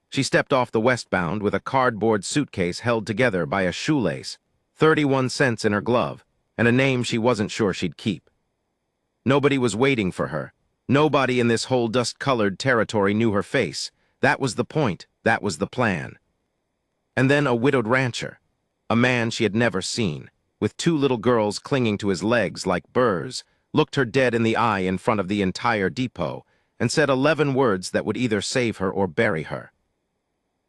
She stepped off the westbound with a cardboard suitcase held together by a shoelace, 31 cents in her glove, and a name she wasn't sure she'd keep. Nobody was waiting for her. Nobody in this whole dust-colored territory knew her face. That was the point. That was the plan. And then a widowed rancher, a man she had never seen, with two little girls clinging to his legs like burrs, looked her dead in the eye in front of the entire depot and said 11 words that would either save her or bury her.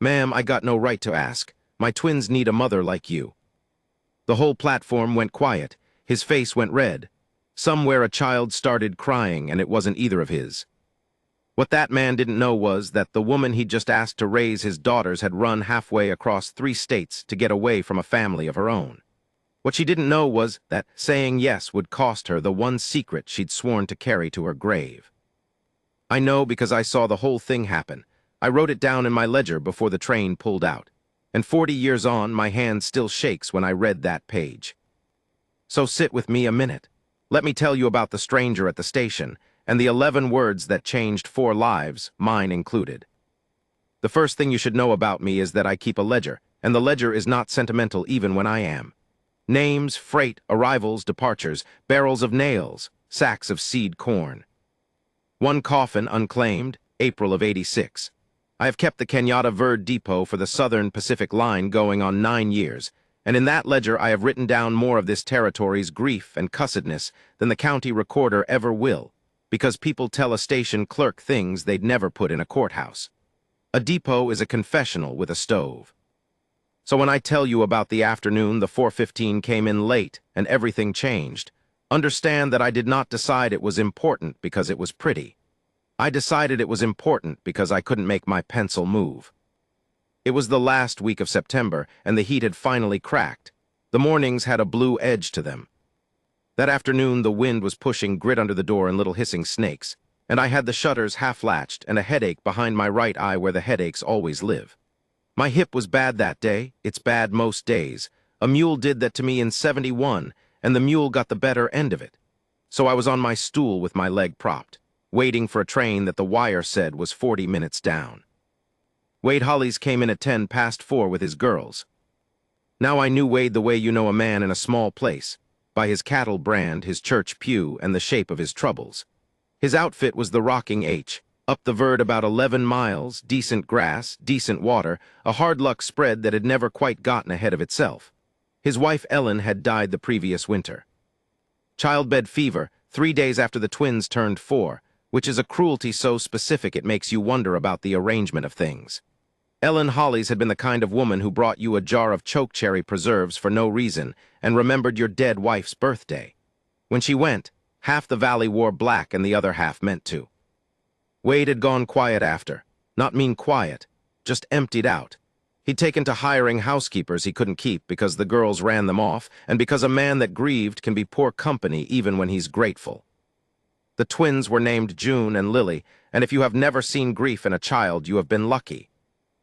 "Ma'am, I got no right to ask. My twins need a mother like you." The whole platform went quiet. His face went red. Somewhere a child started crying, and it wasn't either of his. What that man didn't know was that the woman he'd just asked to raise his daughters had run halfway across 3 states to get away from a family of her own. What she didn't know was that saying yes would cost her the one secret she'd sworn to carry to her grave. I know because I saw the whole thing happen. I wrote it down in my ledger before the train pulled out. And 40 years on, my hand still shakes when I read that page. So sit with me a minute. Let me tell you about the stranger at the station and the 11 words that changed 4 lives, mine included. The first thing you should know about me is that I keep a ledger, and the ledger is not sentimental even when I am. Names, freight, arrivals, departures, barrels of nails, sacks of seed corn. One coffin unclaimed, April of '86. I have kept the Kenyatta Verde Depot for the Southern Pacific Line going on 9 years, and in that ledger I have written down more of this territory's grief and cussedness than the county recorder ever will, because people tell a station clerk things they'd never put in a courthouse. A depot is a confessional with a stove. So when I tell you about the afternoon the 4:15 came in late and everything changed, understand that I did not decide it was important because it was pretty. I decided it was important because I couldn't make my pencil move. It was the last week of September, and the heat had finally cracked. The mornings had a blue edge to them. That afternoon the wind was pushing grit under the door in little hissing snakes, and I had the shutters half-latched and a headache behind my right eye where the headaches always live. My hip was bad that day. It's bad most days. A mule did that to me in '71, and the mule got the better end of it. So I was on my stool with my leg propped, waiting for a train that the wire said was 40 minutes down. Wade Hollies came in at 4:10 with his girls. Now I knew Wade the way you know a man in a small place, by his cattle brand, his church pew, and the shape of his troubles. His outfit was the rocking H, up the Verde about 11 miles, decent grass, decent water, a hard luck spread that had never quite gotten ahead of itself. His wife Ellen had died the previous winter. Childbed fever, 3 days after the twins turned 4, which is a cruelty so specific it makes you wonder about the arrangement of things. Ellen Hollies had been the kind of woman who brought you a jar of chokecherry preserves for no reason and remembered your dead wife's birthday. When she went, half the valley wore black and the other half meant to. Wade had gone quiet after. Not mean quiet, just emptied out. He'd taken to hiring housekeepers he couldn't keep because the girls ran them off and because a man that grieved can be poor company even when he's grateful. The twins were named June and Lily, and if you have never seen grief in a child, you have been lucky.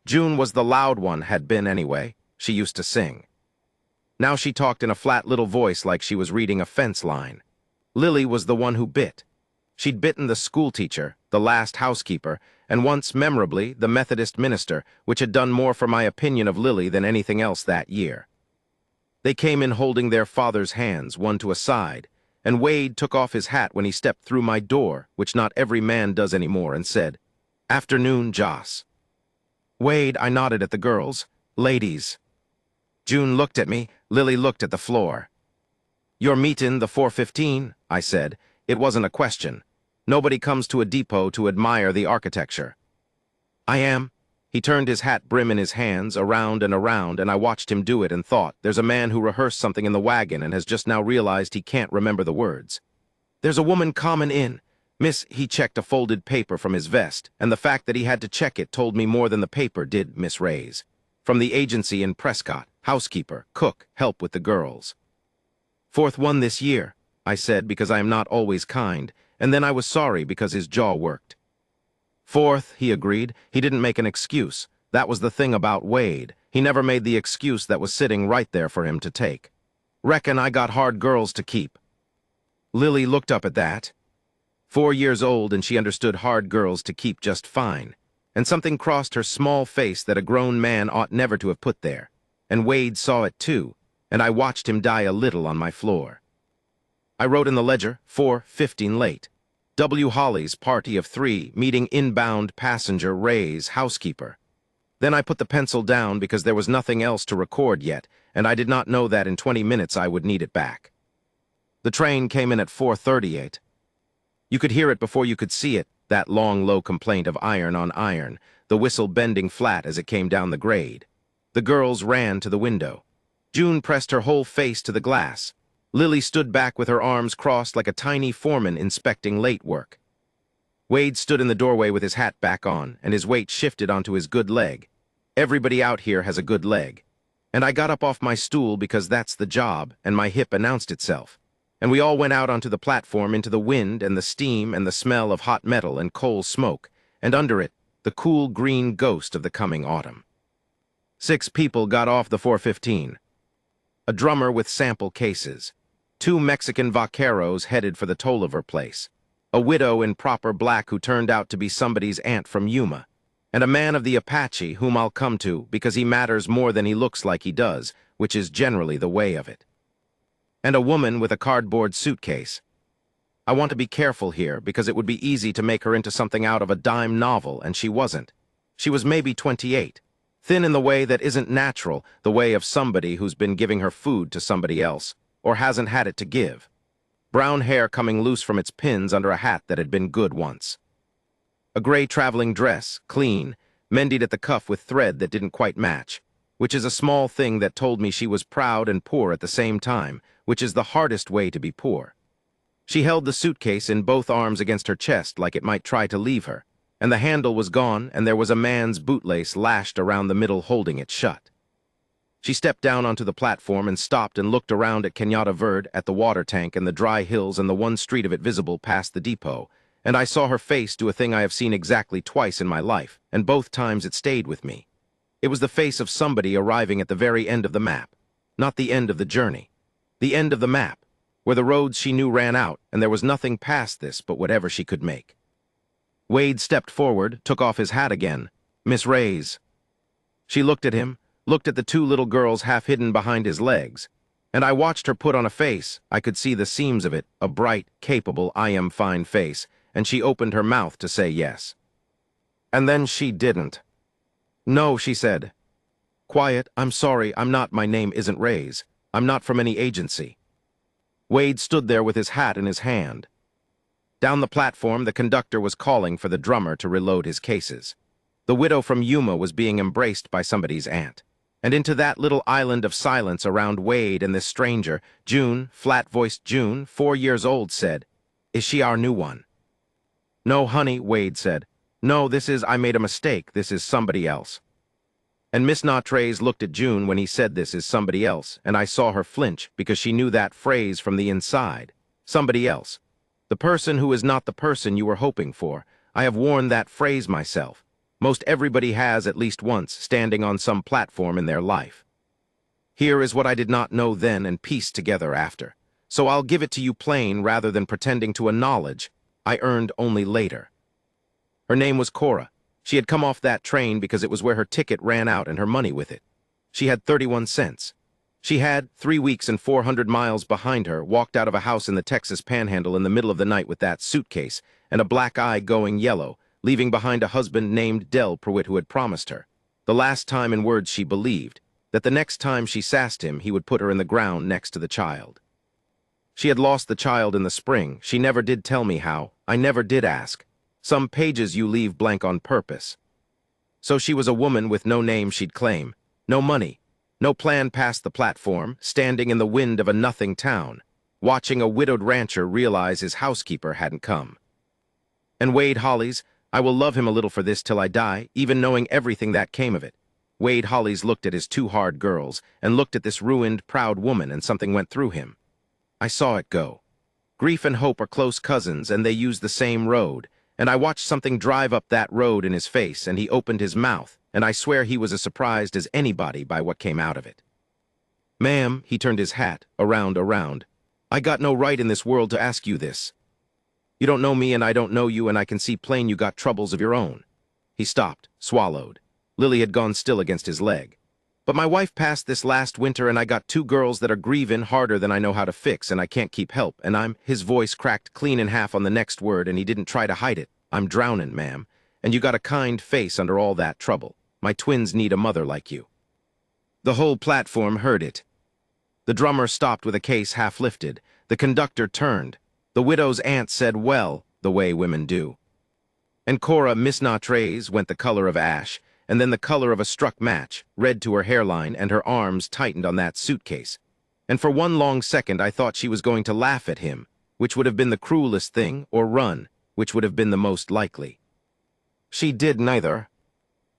June was the loud one, had been anyway. She used to sing. Now she talked in a flat little voice like she was reading a fence line. Lily was the one who bit. She'd bitten the schoolteacher, the last housekeeper, and once, memorably, the Methodist minister, which had done more for my opinion of Lily than anything else that year. They came in holding their father's hands, one to a side, and Wade took off his hat when he stepped through my door, which not every man does anymore, and said, "Afternoon, Joss." "Wade," I nodded at the girls. "Ladies." June looked at me, Lily looked at the floor. "You're meetin' the 4:15, I said. It wasn't a question. Nobody comes to a depot to admire the architecture. "I am." He turned his hat brim in his hands, around, and I watched him do it and thought, there's a man who rehearsed something in the wagon and has just now realized he can't remember the words. "There's a woman comin' in. Miss," he checked a folded paper from his vest, and the fact that he had to check it told me more than the paper did, Miss Ray's. From the agency in Prescott, housekeeper, cook, help with the girls. "4th one this year," I said, because I am not always kind, and then I was sorry because his jaw worked. "4th," he agreed. He didn't make an excuse. That was the thing about Wade. He never made the excuse that was sitting right there for him to take. "Reckon I got hard girls to keep." Lily looked up at that. 4 years old, and she understood hard girls to keep just fine. and something crossed her small face that a grown man ought never to have put there. And Wade saw it too, and I watched him die a little on my floor. I wrote in the ledger, 4:15 late. W. Holly's party of 3 meeting inbound passenger Ray's housekeeper. Then I put the pencil down because there was nothing else to record yet, and I did not know that in 20 minutes I would need it back. The train came in at 4:38. You could hear it before you could see it, that long, low complaint of iron on iron, the whistle bending flat as it came down the grade. The girls ran to the window. June pressed her whole face to the glass. Lily stood back with her arms crossed like a tiny foreman inspecting late work. Wade stood in the doorway with his hat back on, and his weight shifted onto his good leg. Everybody out here has a good leg. And I got up off my stool because that's the job, and my hip announced itself. And we all went out onto the platform into the wind and the steam and the smell of hot metal and coal smoke, and under it, the cool green ghost of the coming autumn. 6 people got off the 4:15. A drummer with sample cases. 2 Mexican vaqueros headed for the Tolliver place. A widow in proper black who turned out to be somebody's aunt from Yuma. And a man of the Apache whom I'll come to because he matters more than he looks like he does, which is generally the way of it. And a woman with a cardboard suitcase. I want to be careful here because it would be easy to make her into something out of a dime novel, and she wasn't. She was maybe 28. Thin in the way that isn't natural, the way of somebody who's been giving her food to somebody else, or hasn't had it to give. Brown hair coming loose from its pins under a hat that had been good once. A gray traveling dress, clean, mended at the cuff with thread that didn't quite match, which is a small thing that told me she was proud and poor at the same time, which is the hardest way to be poor. She held the suitcase in both arms against her chest like it might try to leave her, and the handle was gone, and there was a man's bootlace lashed around the middle holding it shut. She stepped down onto the platform and stopped and looked around at Cañada Verde, at the water tank and the dry hills and the one street of it visible past the depot, and I saw her face do a thing I have seen exactly twice in my life, and both times it stayed with me. It was the face of somebody arriving at the very end of the map, not the end of the journey, the end of the map, where the roads she knew ran out, and there was nothing past this but whatever she could make. Wade stepped forward, took off his hat again. Miss Ray's. She looked at him, looked at the 2 little girls half hidden behind his legs, and I watched her put on a face. I could see the seams of it, a bright, capable, I am fine face, and she opened her mouth to say yes. And then she didn't. No, she said. Quiet, I'm sorry, my name isn't Ray's. I'm not from any agency. Wade stood there with his hat in his hand. Down the platform, the conductor was calling for the drummer to reload his cases. The widow from Yuma was being embraced by somebody's aunt. And into that little island of silence around Wade and this stranger, June, flat-voiced June, 4 years old, said, "Is she our new one?" "No, honey," Wade said. "No, I made a mistake. This is somebody else." And Miss Nautrays looked at June when he said this is somebody else, and I saw her flinch because she knew that phrase from the inside. Somebody else. The person who is not the person you were hoping for. I have worn that phrase myself. Most everybody has at least once, standing on some platform in their life. Here is what I did not know then and pieced together after. So I'll give it to you plain rather than pretending to a knowledge I earned only later. Her name was Cora. She had come off that train because it was where her ticket ran out and her money with it. She had 31 cents. She had, 3 weeks and 400 miles behind her, walked out of a house in the Texas Panhandle in the middle of the night with that suitcase and a black eye going yellow, leaving behind a husband named Del Pruitt who had promised her, the last time in words she believed, that the next time she sassed him he would put her in the ground next to the child. She had lost the child in the spring. She never did tell me how. I never did ask. Some pages you leave blank on purpose. So she was a woman with no name she'd claim, no money, no plan past the platform, standing in the wind of a nothing town, watching a widowed rancher realize his housekeeper hadn't come. And Wade Holly's, I will love him a little for this till I die, even knowing everything that came of it. Wade Holly's looked at his 2 hard girls, and looked at this ruined, proud woman, and something went through him. I saw it go. Grief and hope are close cousins, and they use the same road, and I watched something drive up that road in his face, and he opened his mouth, and I swear he was as surprised as anybody by what came out of it. "Ma'am," he turned his hat, around, "I got no right in this world to ask you this. You don't know me and I don't know you, and I can see plain you got troubles of your own. He stopped, swallowed. Lily had gone still against his leg. But my wife passed this last winter and I got 2 girls that are grievin' harder than I know how to fix and I can't keep help and His voice cracked clean in half on the next word and he didn't try to hide it. I'm drownin', ma'am. And you got a kind face under all that trouble. My twins need a mother like you. The whole platform heard it. The drummer stopped with a case half lifted. The conductor turned. The widow's aunt said, well, the way women do. And Cora Miss Nottre's went the color of ash, and then the color of a struck match, red to her hairline, and her arms tightened on that suitcase. And for one long second I thought she was going to laugh at him, which would have been the cruelest thing, or run, which would have been the most likely. She did neither.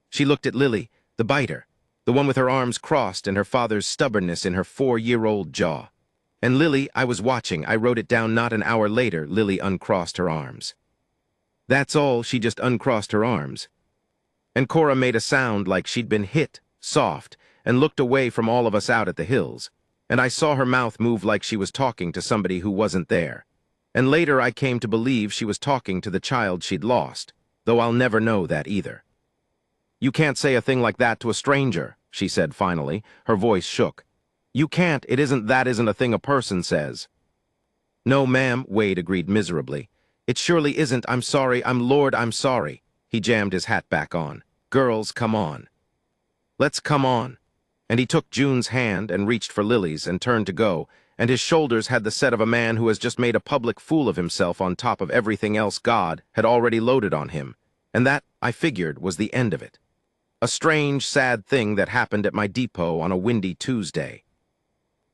She looked at Lily, the biter, the one with her arms crossed and her father's stubbornness in her 4-year-old jaw. And Lily, I was watching, I wrote it down not an hour later, Lily uncrossed her arms. That's all, she just uncrossed her arms. And Cora made a sound like she'd been hit, soft, and looked away from all of us out at the hills. And I saw her mouth move like she was talking to somebody who wasn't there. And later I came to believe she was talking to the child she'd lost, though I'll never know that either. You can't say a thing like that to a stranger, she said finally. Her voice shook. You can't, that isn't a thing a person says. No, ma'am, Wade agreed miserably. It surely isn't. I'm sorry, I'm sorry. He jammed his hat back on. Girls, come on. Let's come on. And he took June's hand and reached for Lily's and turned to go, and his shoulders had the set of a man who has just made a public fool of himself on top of everything else God had already loaded on him. And that, I figured, was the end of it. A strange, sad thing that happened at my depot on a windy Tuesday.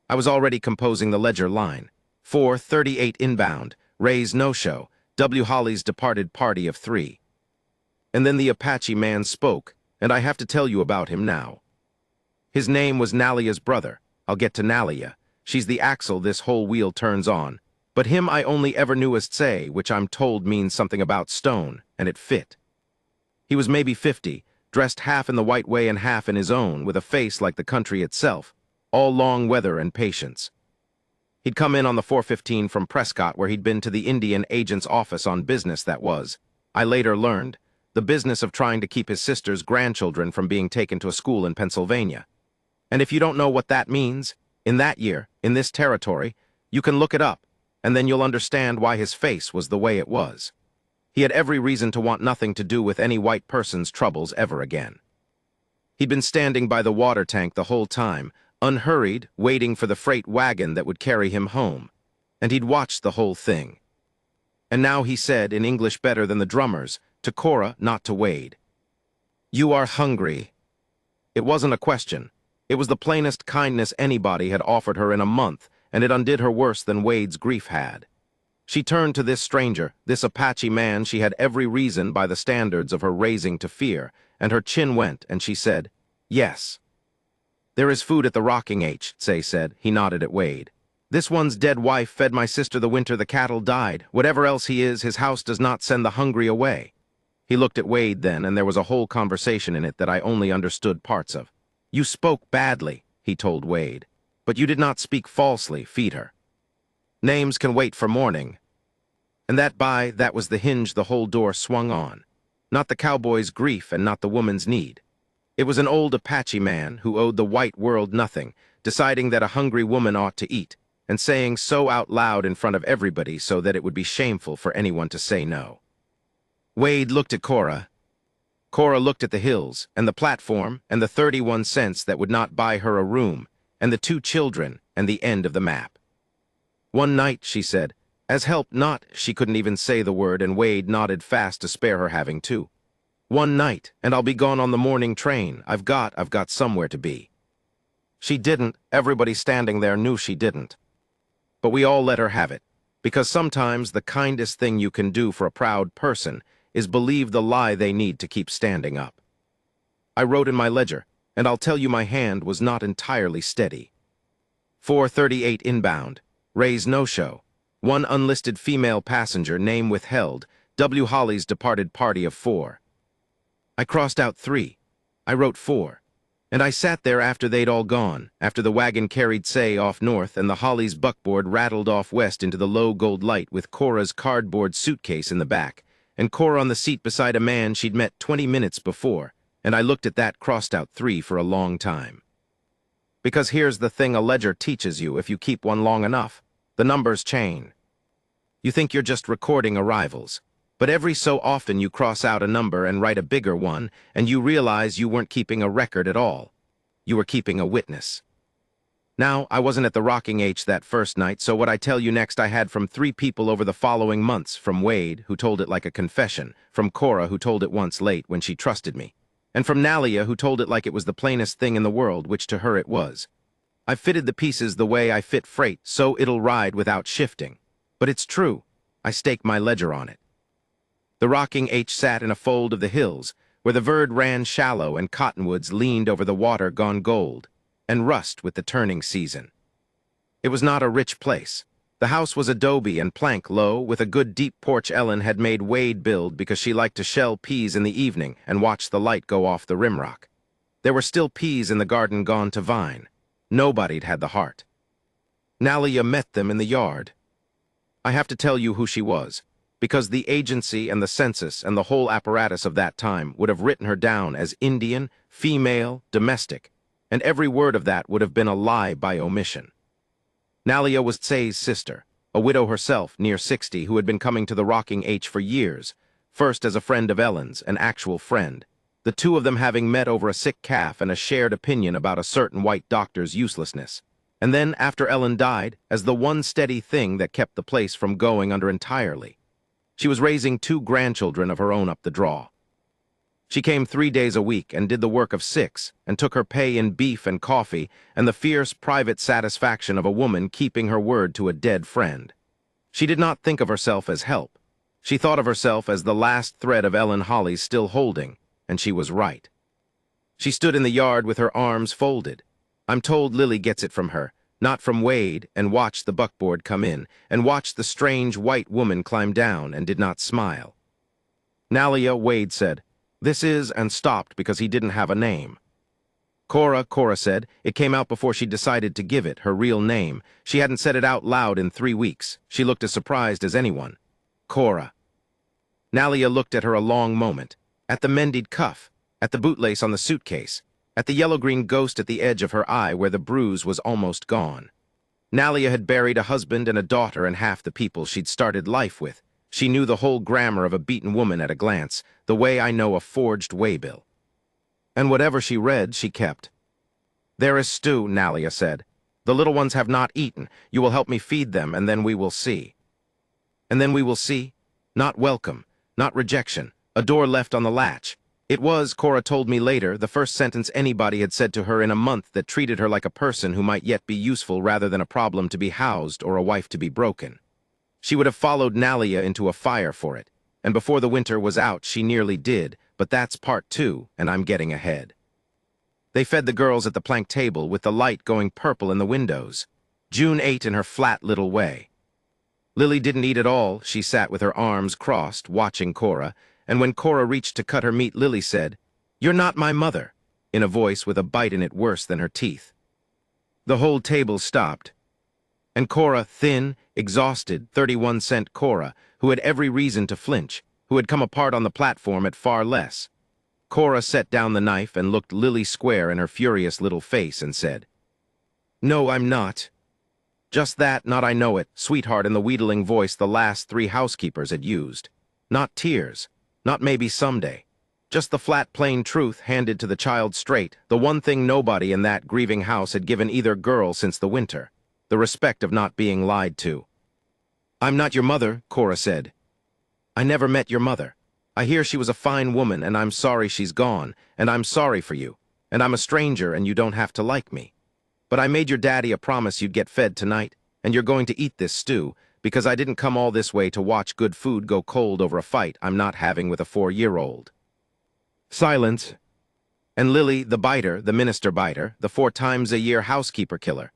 I was already composing the ledger line. 4:38 inbound, Ray's no-show, W. Holly's departed party of 3. And then the Apache man spoke, and I have to tell you about him now. His name was Nalia's brother. I'll get to Nalia. She's the axle this whole wheel turns on. But him I only ever knew as say, which I'm told means something about stone, and it fit. He was maybe 50, dressed half in the white way and half in his own, with a face like the country itself, all long weather and patience. He'd come in on the 4:15 from Prescott, where he'd been to the Indian agent's office on business that was, I later learned, the business of trying to keep his sister's grandchildren from being taken to a school in Pennsylvania. And if you don't know what that means, in that year, in this territory, you can look it up, and then you'll understand why his face was the way it was. He had every reason to want nothing to do with any white person's troubles ever again. He'd been standing by the water tank the whole time, unhurried, waiting for the freight wagon that would carry him home, and he'd watched the whole thing. And now he said, in English better than the drummers, to Cora, not to Wade, "You are hungry." It wasn't a question. It was the plainest kindness anybody had offered her in a month, and it undid her worse than Wade's grief had. She turned to this stranger, this Apache man she had every reason by the standards of her raising to fear, and her chin went, and she said, "Yes." "There is food at the rocking H," Say said. He nodded at Wade. "This one's dead wife fed my sister the winter the cattle died. Whatever else he is, his house does not send the hungry away." He looked at Wade then, and there was a whole conversation in it that I only understood parts of. "You spoke badly," he told Wade. "But you did not speak falsely, feed her. Names can wait for morning." And that was the hinge the whole door swung on. Not the cowboy's grief and not the woman's need. It was an old Apache man who owed the white world nothing, deciding that a hungry woman ought to eat, and saying so out loud in front of everybody so that it would be shameful for anyone to say no. Wade looked at Cora. Cora looked at the hills, and the platform, and the 31 cents that would not buy her a room, and the 2 children, and the end of the map. "One night," she said. As help not, she couldn't even say the word, and Wade nodded fast to spare her having to. "One night, and I'll be gone on the morning train. I've got somewhere to be." She didn't. Everybody standing there knew she didn't. But we all let her have it, because sometimes the kindest thing you can do for a proud person is believe the lie they need to keep standing up. I wrote in my ledger, and I'll tell you my hand was not entirely steady. 4:38 inbound, Ray's no-show. 1 unlisted female passenger, name withheld, W. Holly's departed party of 4. I crossed out 3. I wrote 4. And I sat there after they'd all gone, after the wagon carried Say off north and the Holly's buckboard rattled off west into the low gold light with Cora's cardboard suitcase in the back, and Cora on the seat beside a man she'd met 20 minutes before, and I looked at that crossed-out 3 for a long time. Because here's the thing a ledger teaches you if you keep one long enough. The numbers chain. You think you're just recording arrivals, but every so often you cross out a number and write a bigger one, and you realize you weren't keeping a record at all. You were keeping a witness. Now, I wasn't at the Rocking H that first night, so what I tell you next I had from 3 people over the following months, from Wade, who told it like a confession, from Cora, who told it once late when she trusted me, and from Nalia, who told it like it was the plainest thing in the world, which to her it was. I've fitted the pieces the way I fit freight, so it'll ride without shifting. But it's true. I stake my ledger on it. The Rocking H sat in a fold of the hills, where the Verd ran shallow and cottonwoods leaned over the water gone gold, and rust with the turning season. It was not a rich place. The house was adobe and plank low, with a good deep porch Ellen had made Wade build because she liked to shell peas in the evening and watch the light go off the rimrock. There were still peas in the garden gone to vine. Nobody'd had the heart. Nalia met them in the yard. I have to tell you who she was, because the agency and the census and the whole apparatus of that time would have written her down as Indian, female, domestic, and every word of that would have been a lie by omission. Nalia was Tsay's sister, a widow herself, near 60, who had been coming to the Rocking H for years, first as a friend of Ellen's, an actual friend, the two of them having met over a sick calf and a shared opinion about a certain white doctor's uselessness, and then, after Ellen died, as the one steady thing that kept the place from going under entirely. She was raising 2 grandchildren of her own up the draw. She came 3 days a week and did the work of 6, and took her pay in beef and coffee and the fierce private satisfaction of a woman keeping her word to a dead friend. She did not think of herself as help. She thought of herself as the last thread of Ellen Holly's still holding, and she was right. She stood in the yard with her arms folded. I'm told Lily gets it from her, not from Wade, and watched the buckboard come in, and watched the strange white woman climb down, and did not smile. Nalia, Wade said, "This is," and stopped because he didn't have a name. Cora said, it came out before she decided to give it, her real name. She hadn't said it out loud in 3 weeks. She looked as surprised as anyone. Cora. Nalia looked at her a long moment, at the mended cuff, at the bootlace on the suitcase, at the yellow-green ghost at the edge of her eye where the bruise was almost gone. Nalia had buried a husband and a daughter and half the people she'd started life with. She knew the whole grammar of a beaten woman at a glance, the way I know a forged waybill. And whatever she read, she kept. "There is stew," Nalia said. "The little ones have not eaten. You will help me feed them, and then we will see." And then we will see? Not welcome, not rejection, a door left on the latch. It was, Cora told me later, the first sentence anybody had said to her in a month that treated her like a person who might yet be useful rather than a problem to be housed or a wife to be broken. She would have followed Nalia into a fire for it, and before the winter was out she nearly did, but that's part 2, and I'm getting ahead. They fed the girls at the plank table with the light going purple in the windows. June ate in her flat little way. Lily didn't eat at all. She sat with her arms crossed, watching Cora, and when Cora reached to cut her meat, Lily said, "You're not my mother," in a voice with a bite in it worse than her teeth. The whole table stopped, and Cora, thin, exhausted, 31-cent Cora, who had every reason to flinch, who had come apart on the platform at far less. Cora set down the knife and looked Lily square in her furious little face and said, "No, I'm not." Just that, not "I know it," sweetheart in the wheedling voice the last 3 housekeepers had used. Not tears, not maybe someday. Just the flat, plain truth handed to the child straight, the one thing nobody in that grieving house had given either girl since the winter, the respect of not being lied to. "I'm not your mother," Cora said. "I never met your mother. I hear she was a fine woman, and I'm sorry she's gone, and I'm sorry for you, and I'm a stranger and you don't have to like me. But I made your daddy a promise you'd get fed tonight, and you're going to eat this stew, because I didn't come all this way to watch good food go cold over a fight I'm not having with a 4-year-old. Silence. And Lily, the biter, the minister biter, the 4-times-a-year housekeeper killer.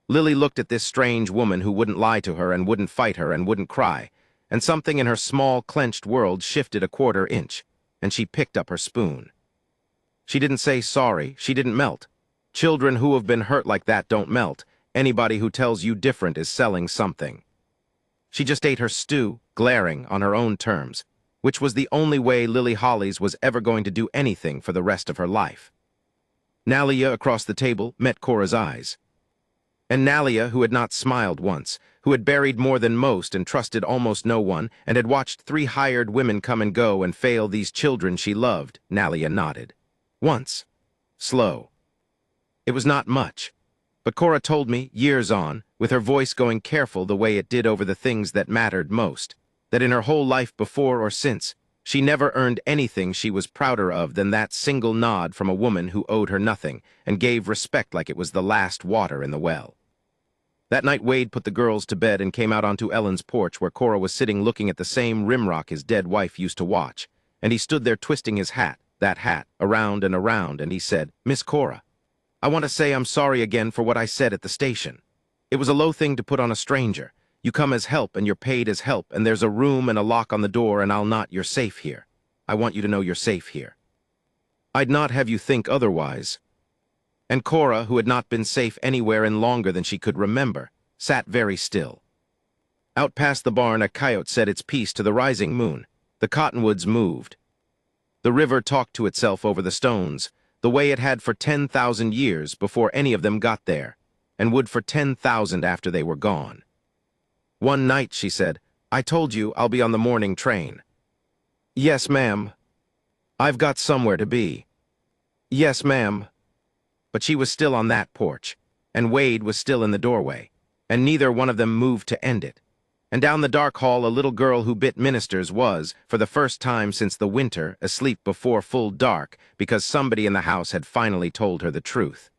Lily looked at this strange woman who wouldn't lie to her and wouldn't fight her and wouldn't cry, and something in her small, clenched world shifted a 1/4 inch, and she picked up her spoon. She didn't say sorry, she didn't melt. Children who have been hurt like that don't melt. Anybody who tells you different is selling something. She just ate her stew, glaring, on her own terms. which was the only way Lily Hollies was ever going to do anything for the rest of her life. Nalia across the table met Cora's eyes. And Nalia, who had not smiled once, who had buried more than most and trusted almost no one, and had watched 3 hired women come and go and fail these children she loved, Nalia nodded. Once. Slow. It was not much. But Cora told me, years on, with her voice going careful the way it did over the things that mattered most, that in her whole life before or since, she never earned anything she was prouder of than that single nod from a woman who owed her nothing and gave respect like it was the last water in the well. That night Wade put the girls to bed and came out onto Ellen's porch where Cora was sitting looking at the same rimrock his dead wife used to watch, and he stood there twisting his hat, that hat, around and around, and he said, "Miss Cora, I want to say I'm sorry again for what I said at the station. It was a low thing to put on a stranger. You come as help and you're paid as help, and there's a room and a lock on the door, and you're safe here. I want you to know you're safe here. I'd not have you think otherwise." And Cora, who had not been safe anywhere in longer than she could remember, sat very still. Out past the barn a coyote said its piece to the rising moon. The cottonwoods moved. The river talked to itself over the stones, the way it had for 10,000 years before any of them got there, and would for 10,000 after they were gone. One night, she said, "I told you I'll be on the morning train." "Yes, ma'am." "I've got somewhere to be." "Yes, ma'am." But she was still on that porch, and Wade was still in the doorway, and neither one of them moved to end it. And down the dark hall a little girl who bit ministers was, for the first time since the winter, asleep before full dark because somebody in the house had finally told her the truth.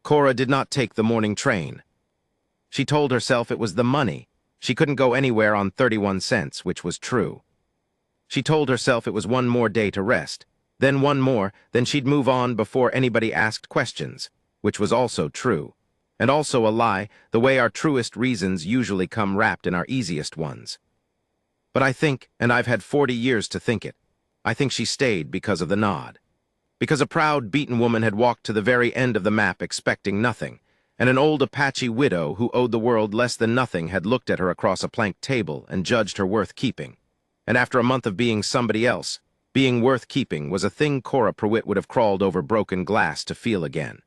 Cora did not take the morning train. She told herself it was the money. She couldn't go anywhere on 31 cents, which was true. She told herself it was one more day to rest, then one more, then she'd move on before anybody asked questions, which was also true, and also a lie, the way our truest reasons usually come wrapped in our easiest ones. But I think, and I've had 40 years to think it, I think she stayed because of the nod. Because a proud, beaten woman had walked to the very end of the map expecting nothing, and an old Apache widow who owed the world less than nothing had looked at her across a plank table and judged her worth keeping. And after a month of being somebody else, being worth keeping was a thing Cora Pruitt would have crawled over broken glass to feel again.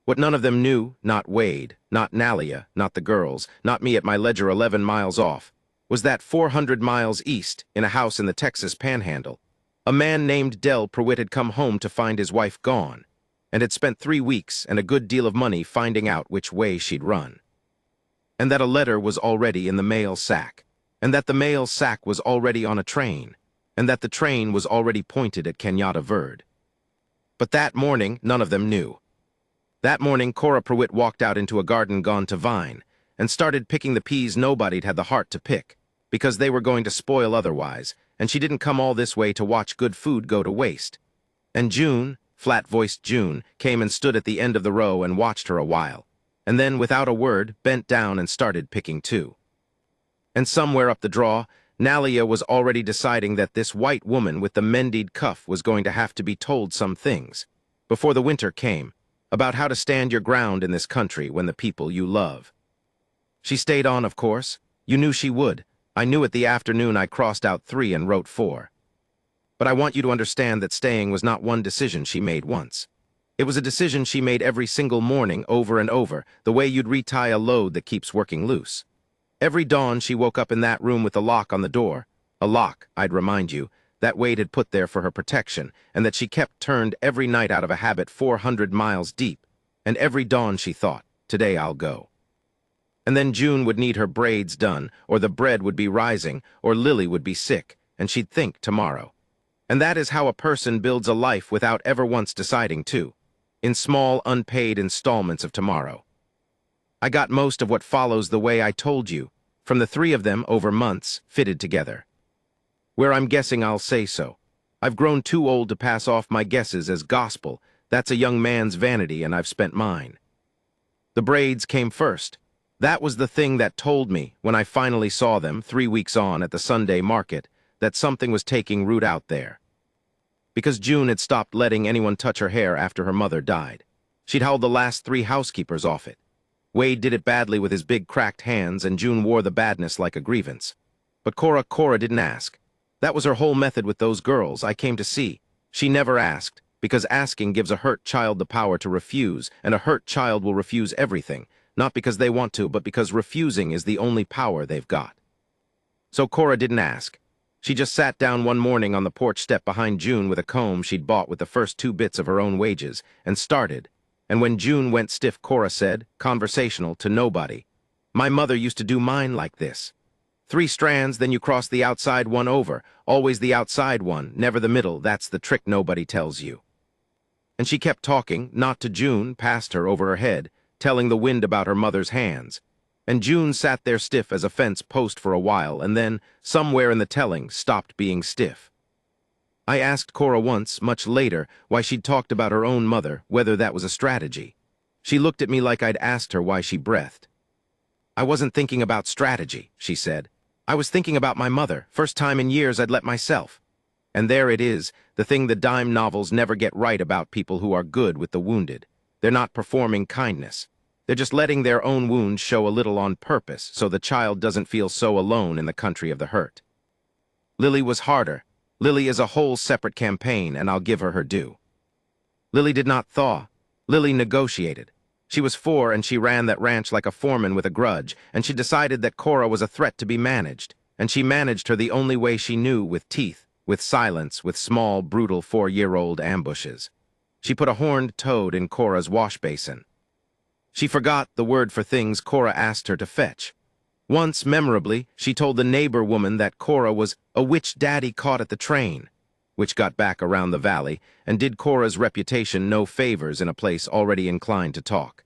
What none of them knew, not Wade, not Nalia, not the girls, not me at my ledger 11 miles off, was that 400 miles east, in a house in the Texas Panhandle, a man named Del Pruitt had come home to find his wife gone, and had spent 3 weeks and a good deal of money finding out which way she'd run. And that a letter was already in the mail sack, and that the mail sack was already on a train, and that the train was already pointed at Kenyatta Verde. But that morning, none of them knew. That morning, Cora Pruitt walked out into a garden gone to vine, and started picking the peas nobody'd had the heart to pick, because they were going to spoil otherwise, and she didn't come all this way to watch good food go to waste. And June, flat-voiced June, came and stood at the end of the row and watched her a while, and then, without a word, bent down and started picking too. And somewhere up the draw, Nalia was already deciding that this white woman with the mended cuff was going to have to be told some things, before the winter came, about how to stand your ground in this country when the people you love. She stayed on, of course. You knew she would. I knew it the afternoon I crossed out 3 and wrote 4. But I want you to understand that staying was not one decision she made once. It was a decision she made every single morning over and over, the way you'd retie a load that keeps working loose. Every dawn she woke up in that room with a lock on the door, a lock, I'd remind you, that Wade had put there for her protection, and that she kept turned every night out of a habit 400 miles deep, and every dawn she thought, today I'll go. And then June would need her braids done, or the bread would be rising, or Lily would be sick, and she'd think tomorrow. And that is how a person builds a life without ever once deciding to, in small, unpaid installments of tomorrow. I got most of what follows the way I told you, from the 3 of them over months, fitted together. Where I'm guessing I'll say so. I've grown too old to pass off my guesses as gospel. That's a young man's vanity, and I've spent mine. The braids came first. That was the thing that told me, when I finally saw them 3 weeks on at the Sunday market, that something was taking root out there. Because June had stopped letting anyone touch her hair after her mother died. She'd held the last 3 housekeepers off it. Wade did it badly with his big cracked hands, and June wore the badness like a grievance. But Cora didn't ask. That was her whole method with those girls I came to see. She never asked, because asking gives a hurt child the power to refuse, and a hurt child will refuse everything, not because they want to, but because refusing is the only power they've got. So Cora didn't ask. She just sat down one morning on the porch step behind June with a comb she'd bought with the first 2 bits of her own wages, and started. And when June went stiff, Cora said, conversational, to nobody, "My mother used to do mine like this. 3 strands, then you cross the outside one over, always the outside one, never the middle, that's the trick nobody tells you." And she kept talking, not to June, past her, over her head, telling the wind about her mother's hands. And June sat there stiff as a fence post for a while, and then, somewhere in the telling, stopped being stiff. I asked Cora once, much later, why she'd talked about her own mother, whether that was a strategy. She looked at me like I'd asked her why she breathed. "I wasn't thinking about strategy," she said. "I was thinking about my mother, first time in years I'd let myself." And there it is, the thing the dime novels never get right about people who are good with the wounded. They're not performing kindness. They're just letting their own wounds show a little on purpose so the child doesn't feel so alone in the country of the hurt. Lily was harder. Lily is a whole separate campaign, and I'll give her her due. Lily did not thaw. Lily negotiated. She was 4 and she ran that ranch like a foreman with a grudge, and she decided that Cora was a threat to be managed, and she managed her the only way she knew, with teeth, with silence, with small, brutal 4-year-old ambushes. She put a horned toad in Cora's wash basin. She forgot the word for things Cora asked her to fetch. Once, memorably, she told the neighbor woman that Cora was a witch Daddy caught at the train, which got back around the valley and did Cora's reputation no favors in a place already inclined to talk.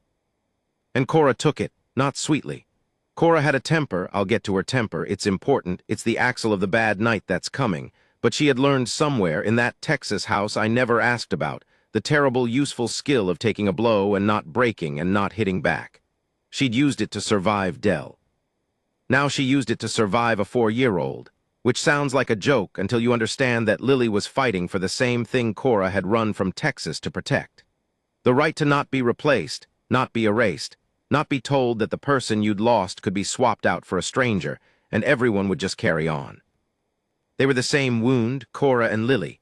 And Cora took it, not sweetly. Cora had a temper. I'll get to her temper, it's important, it's the axle of the bad night that's coming, but she had learned somewhere in that Texas house I never asked about, the terrible useful skill of taking a blow and not breaking and not hitting back. She'd used it to survive Dell. Now she used it to survive a 4-year-old, which sounds like a joke until you understand that Lily was fighting for the same thing Cora had run from Texas to protect. The right to not be replaced, not be erased, not be told that the person you'd lost could be swapped out for a stranger, and everyone would just carry on. They were the same wound, Cora and Lily.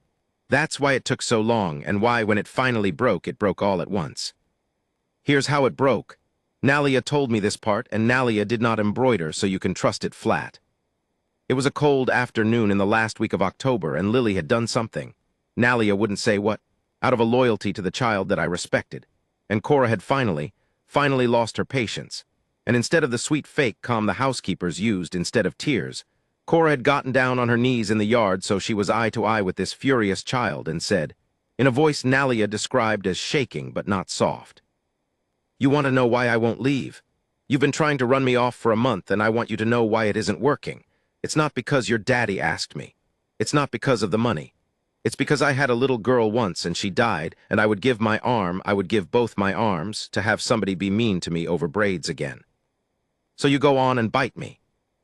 That's why it took so long, and why when it finally broke, it broke all at once. Here's how it broke. Nalia told me this part, and Nalia did not embroider, so you can trust it flat. It was a cold afternoon in the last week of October, and Lily had done something. Nalia wouldn't say what, out of a loyalty to the child that I respected. And Cora had finally lost her patience. And instead of the sweet fake calm the housekeepers used instead of tears, Cora had gotten down on her knees in the yard so she was eye to eye with this furious child and said, in a voice Nalia described as shaking but not soft, "You want to know why I won't leave? You've been trying to run me off for a month, and I want you to know why it isn't working. It's not because your daddy asked me. It's not because of the money. It's because I had a little girl once and she died, and I would give both my arms to have somebody be mean to me over braids again. So you go on and bite me.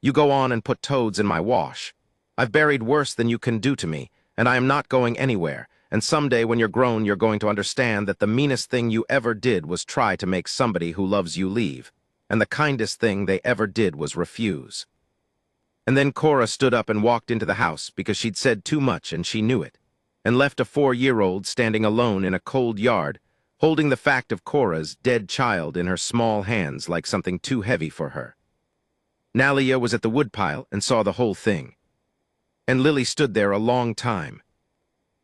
You go on and put toads in my wash. I've buried worse than you can do to me, and I am not going anywhere, and someday when you're grown you're going to understand that the meanest thing you ever did was try to make somebody who loves you leave, and the kindest thing they ever did was refuse." And then Cora stood up and walked into the house because she'd said too much and she knew it, and left a 4-year-old standing alone in a cold yard, holding the fact of Cora's dead child in her small hands like something too heavy for her. Nalia was at the woodpile and saw the whole thing. And Lily stood there a long time.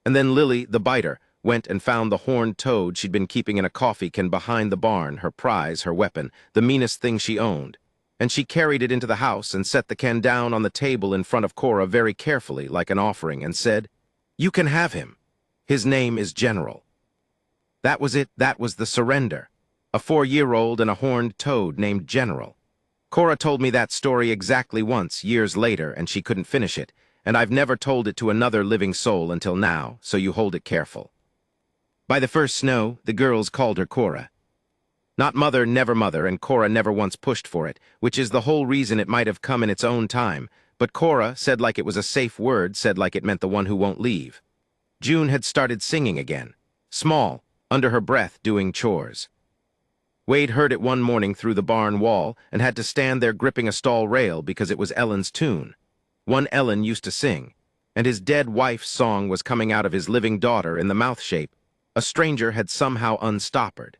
And then Lily, the biter, went and found the horned toad she'd been keeping in a coffee can behind the barn, her prize, her weapon, the meanest thing she owned. And she carried it into the house and set the can down on the table in front of Cora very carefully, like an offering, and said, "You can have him. His name is General." That was it. That was the surrender. A 4-year-old and a horned toad named General. Cora told me that story exactly once, years later, and she couldn't finish it, and I've never told it to another living soul until now, so you hold it careful. By the first snow, the girls called her Cora. Not mother, never mother, and Cora never once pushed for it, which is the whole reason it might have come in its own time, but Cora said like it was a safe word, said like it meant the one who won't leave. June had started singing again, small, under her breath, doing chores. Wade heard it one morning through the barn wall and had to stand there gripping a stall rail because it was Ellen's tune. One Ellen used to sing. and his dead wife's song was coming out of his living daughter in the mouth shape, a stranger had somehow unstoppered.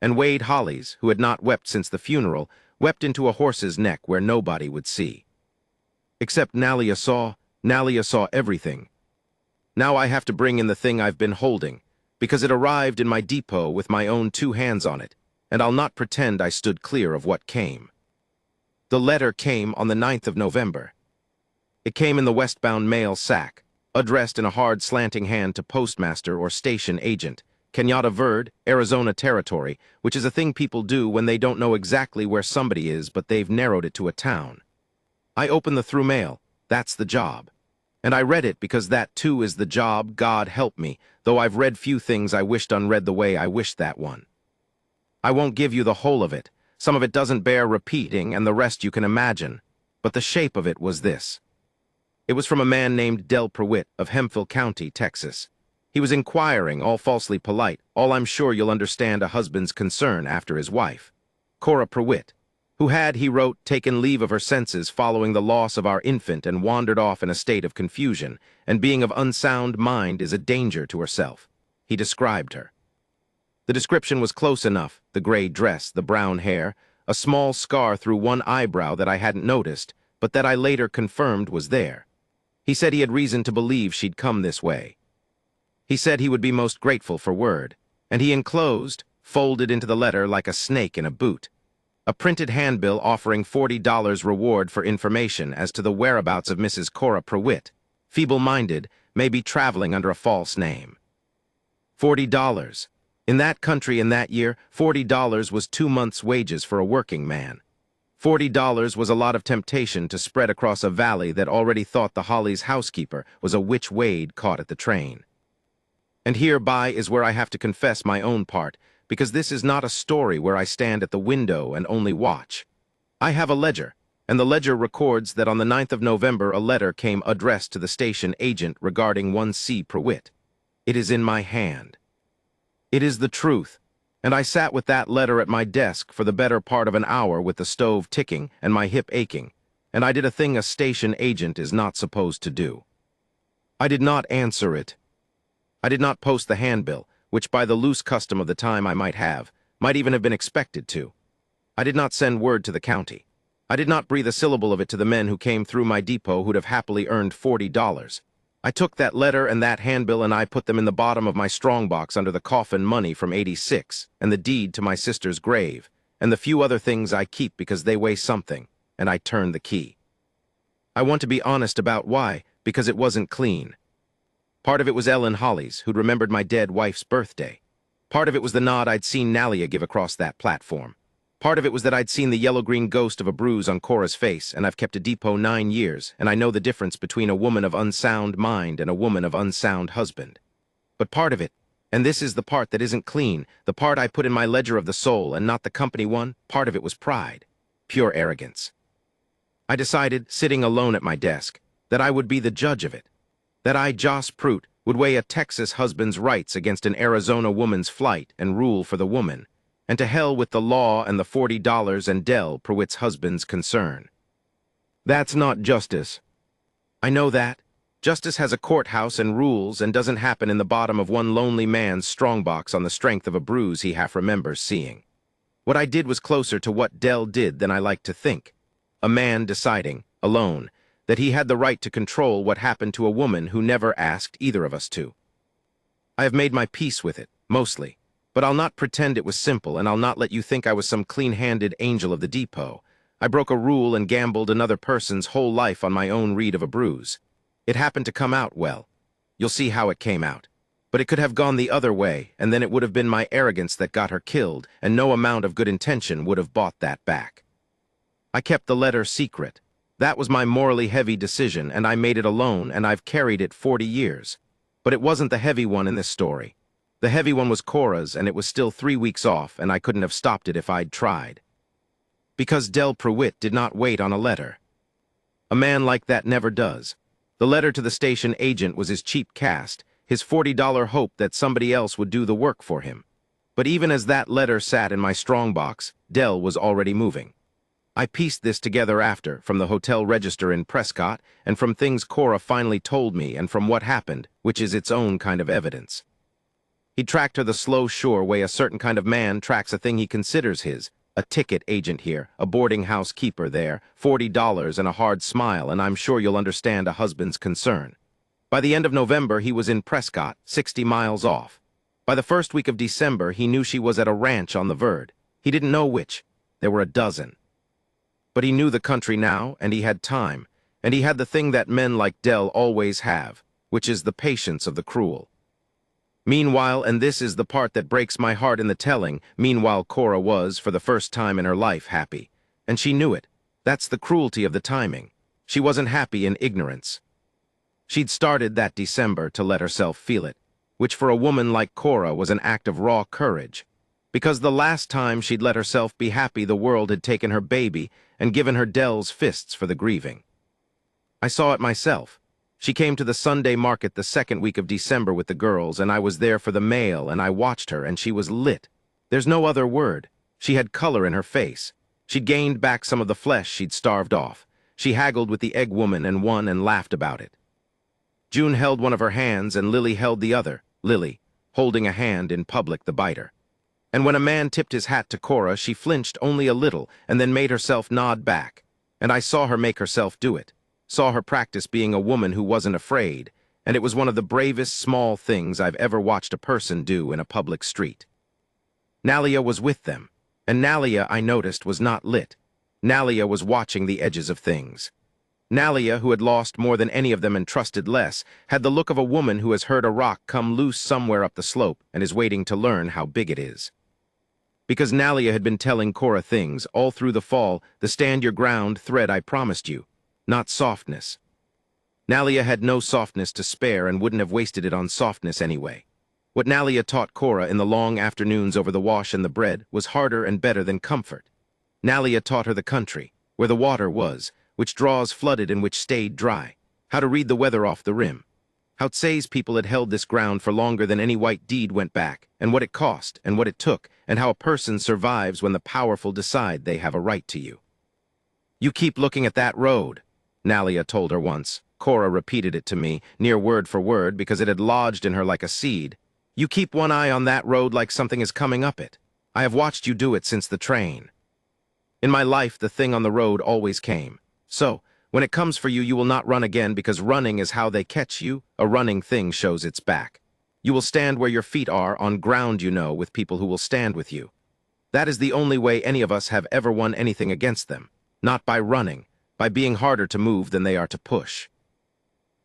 And Wade Hollies, who had not wept since the funeral, wept into a horse's neck where nobody would see. Except Nalia saw everything. Now I have to bring in the thing I've been holding, because it arrived in my depot with my own 2 hands on it, and I'll not pretend I stood clear of what came. The letter came on the 9th of November. It came in the westbound mail sack, addressed in a hard slanting hand to postmaster or station agent, Kenyatta Verde, Arizona Territory, which is a thing people do when they don't know exactly where somebody is, but they've narrowed it to a town. I opened the through mail. That's the job. And I read it because that too is the job, God help me, though I've read few things I wished unread the way I wished that one. I won't give you the whole of it. Some of it doesn't bear repeating, and the rest you can imagine. But the shape of it was this. It was from a man named Del Pruitt of Hemphill County, Texas. He was inquiring, all falsely polite, all I'm sure you'll understand a husband's concern after his wife, Cora Pruitt, who had, he wrote, taken leave of her senses following the loss of our infant and wandered off in a state of confusion, and being of unsound mind is a danger to herself. He described her. The description was close enough, the gray dress, the brown hair, a small scar through one eyebrow that I hadn't noticed, but that I later confirmed was there. He said he had reason to believe she'd come this way. He said he would be most grateful for word, and he enclosed, folded into the letter like a snake in a boot, a printed handbill offering $40 reward for information as to the whereabouts of Mrs. Cora Pruitt, feeble-minded, maybe traveling under a false name. $40. In that country in that year, $40 was 2 months' wages for a working man. $40 was a lot of temptation to spread across a valley that already thought the Hollies' housekeeper was a witch Wade caught at the train. And hereby is where I have to confess my own part, because this is not a story where I stand at the window and only watch. I have a ledger, and the ledger records that on the 9th of November a letter came addressed to the station agent regarding one C. Pruitt. It is in my hand. It is the truth, and I sat with that letter at my desk for the better part of an hour with the stove ticking and my hip aching, and I did a thing a station agent is not supposed to do. I did not answer it. I did not post the handbill, which by the loose custom of the time I might even have been expected to. I did not send word to the county. I did not breathe a syllable of it to the men who came through my depot who'd have happily earned $40. I took that letter and that handbill and I put them in the bottom of my strongbox under the coffin money from '86 and the deed to my sister's grave and the few other things I keep because they weigh something, and I turned the key. I want to be honest about why, because it wasn't clean. Part of it was Ellen Hollies, who'd remembered my dead wife's birthday. Part of it was the nod I'd seen Nalia give across that platform. Part of it was that I'd seen the yellow-green ghost of a bruise on Cora's face, and I've kept a depot 9 years, and I know the difference between a woman of unsound mind and a woman of unsound husband. But part of it, and this is the part that isn't clean, the part I put in my ledger of the soul and not the company one, part of it was pride. Pure arrogance. I decided, sitting alone at my desk, that I would be the judge of it. That I, Joss Pruitt, would weigh a Texas husband's rights against an Arizona woman's flight and rule for the woman, and to hell with the law and the $40 and Del Pruitt's husband's concern. That's not justice. I know that. Justice has a courthouse and rules and doesn't happen in the bottom of one lonely man's strongbox on the strength of a bruise he half remembers seeing. What I did was closer to what Del did than I like to think. A man deciding, alone, that he had the right to control what happened to a woman who never asked either of us to. I have made my peace with it, mostly, but I'll not pretend it was simple, and I'll not let you think I was some clean-handed angel of the depot. I broke a rule and gambled another person's whole life on my own read of a bruise. It happened to come out well. You'll see how it came out. But it could have gone the other way, and then it would have been my arrogance that got her killed, and no amount of good intention would have bought that back. I kept the letter secret. That was my morally heavy decision, and I made it alone, and I've carried it 40 years. But it wasn't the heavy one in this story. The heavy one was Cora's, and it was still 3 weeks off, and I couldn't have stopped it if I'd tried. Because Del Pruitt did not wait on a letter. A man like that never does. The letter to the station agent was his cheap cast, his $40 hope that somebody else would do the work for him. But even as that letter sat in my strongbox, Del was already moving. I pieced this together after, from the hotel register in Prescott, and from things Cora finally told me, and from what happened, which is its own kind of evidence. He tracked her the slow, sure way a certain kind of man tracks a thing he considers his. A ticket agent here, a boarding house keeper there, $40 and a hard smile, and I'm sure you'll understand a husband's concern. By the end of November, he was in Prescott, 60 miles off. By the first week of December, he knew she was at a ranch on the Verd. He didn't know which. There were a dozen. But he knew the country now, and he had time, and he had the thing that men like Dell always have, which is the patience of the cruel. Meanwhile, and this is the part that breaks my heart in the telling, meanwhile Cora was, for the first time in her life, happy. And she knew it. That's the cruelty of the timing. She wasn't happy in ignorance. She'd started that December to let herself feel it, which for a woman like Cora was an act of raw courage, because the last time she'd let herself be happy the world had taken her baby and given her Dell's fists for the grieving. I saw it myself. She came to the Sunday market the second week of December with the girls, and I was there for the mail, and I watched her, and she was lit. There's no other word. She had color in her face. She'd gained back some of the flesh she'd starved off. She haggled with the egg woman and won and laughed about it. June held one of her hands, and Lily held the other, Lily, holding a hand in public the biter. And when a man tipped his hat to Cora, she flinched only a little, and then made herself nod back. And I saw her make herself do it. Saw her practice being a woman who wasn't afraid, and it was one of the bravest small things I've ever watched a person do in a public street. Nalia was with them, and Nalia, I noticed, was not lit. Nalia was watching the edges of things. Nalia, who had lost more than any of them and trusted less, had the look of a woman who has heard a rock come loose somewhere up the slope and is waiting to learn how big it is. Because Nalia had been telling Cora things all through the fall, the stand-your-ground thread I promised you. Not softness. Nalia had no softness to spare and wouldn't have wasted it on softness anyway. What Nalia taught Cora in the long afternoons over the wash and the bread was harder and better than comfort. Nalia taught her the country, where the water was, which draws flooded and which stayed dry, how to read the weather off the rim, how Tsay's people had held this ground for longer than any white deed went back, and what it cost, and what it took, and how a person survives when the powerful decide they have a right to you. You keep looking at that road, Nalia told her once. Cora repeated it to me, near word for word, because it had lodged in her like a seed. You keep one eye on that road like something is coming up it. I have watched you do it since the train. In my life, the thing on the road always came. So, when it comes for you, you will not run again, because running is how they catch you. A running thing shows its back. You will stand where your feet are, on ground you know, with people who will stand with you. That is the only way any of us have ever won anything against them. Not by running. By being harder to move than they are to push.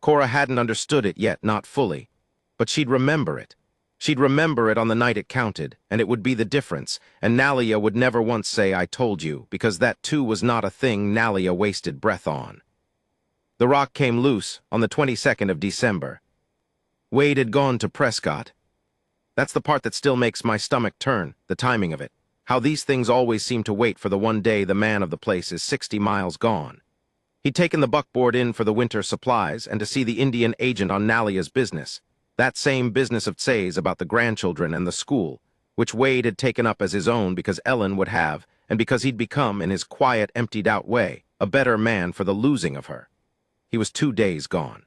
Cora hadn't understood it yet, not fully, but she'd remember it. She'd remember it on the night it counted, and it would be the difference, and Nalia would never once say, I told you, because that too was not a thing Nalia wasted breath on. The rock came loose on the 22nd of December. Wade had gone to Prescott. That's the part that still makes my stomach turn, the timing of it. How these things always seem to wait for the one day the man of the place is 60 miles gone. He'd taken the buckboard in for the winter supplies and to see the Indian agent on Nalia's business, that same business of Tsay's about the grandchildren and the school, which Wade had taken up as his own because Ellen would have, and because he'd become, in his quiet, emptied-out way, a better man for the losing of her. He was 2 days gone.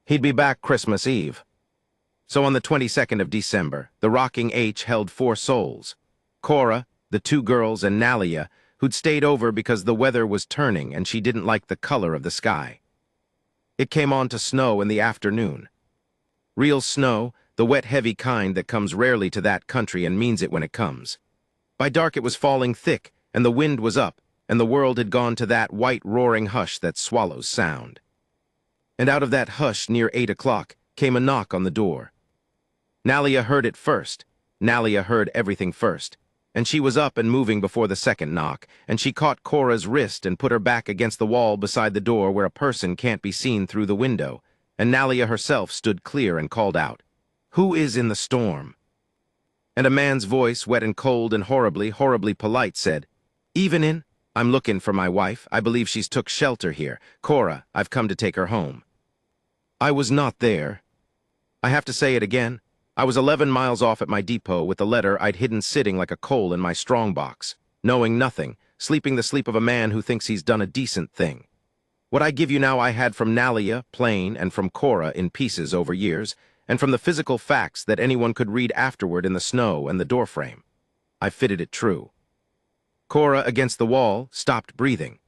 He'd be back Christmas Eve. So on the 22nd of December, the rocking H held 4 souls. Cora, the 2 girls, and Nalia, who'd stayed over because the weather was turning and she didn't like the color of the sky. It came on to snow in the afternoon. Real snow, the wet, heavy kind that comes rarely to that country and means it when it comes. By dark it was falling thick, and the wind was up, and the world had gone to that white, roaring hush that swallows sound. And out of that hush, near 8 o'clock, came a knock on the door. Nalia heard it first. Nalia heard everything first. And she was up and moving before the second knock, and she caught Cora's wrist and put her back against the wall beside the door where a person can't be seen through the window, and Nalia herself stood clear and called out, "Who is in the storm?" And a man's voice, wet and cold and horribly, horribly polite, said, "Evening. I'm looking for my wife. I believe she's took shelter here. Cora, I've come to take her home." I was not there. I have to say it again. I was 11 miles off at my depot with the letter I'd hidden sitting like a coal in my strongbox, knowing nothing, sleeping the sleep of a man who thinks he's done a decent thing. What I give you now I had from Nalia, plain, and from Cora in pieces over years, and from the physical facts that anyone could read afterward in the snow and the doorframe. I fitted it true. Cora, against the wall, stopped breathing.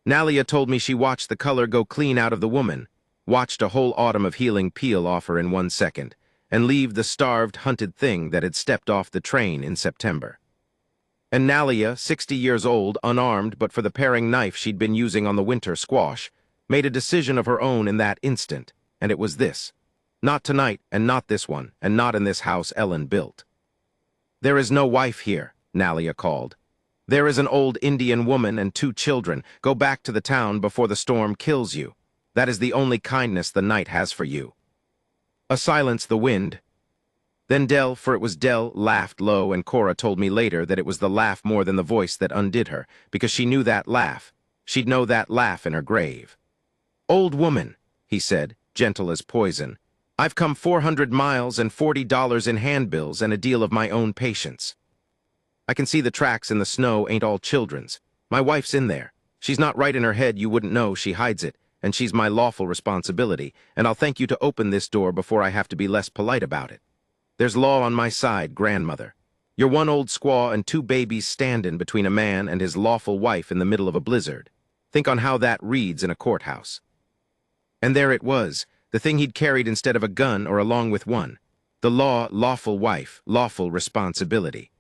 Nalia told me she watched the color go clean out of the woman, watched a whole autumn of healing peel off her in 1 second, and leave the starved, hunted thing that had stepped off the train in September. And Nalia, 60 years old, unarmed but for the paring knife she'd been using on the winter squash, made a decision of her own in that instant, and it was this. Not tonight, and not this one, and not in this house Ellen built. There is no wife here, Nalia called. There is an old Indian woman and 2 children. Go back to the town before the storm kills you. That is the only kindness the night has for you. A silence the wind. Then Dell, for it was Dell, laughed low, and Cora told me later that it was the laugh more than the voice that undid her, because she knew that laugh. She'd know that laugh in her grave. Old woman, he said, gentle as poison, I've come 400 miles and $40 in handbills and a deal of my own patience. I can see the tracks in the snow ain't all children's. My wife's in there. She's not right in her head, you wouldn't know, she hides it, and she's my lawful responsibility, and I'll thank you to open this door before I have to be less polite about it. There's law on my side, grandmother. You're one old squaw and 2 babies standin' between a man and his lawful wife in the middle of a blizzard. Think on how that reads in a courthouse. And there it was, the thing he'd carried instead of a gun or along with one. The law, lawful wife, lawful responsibility.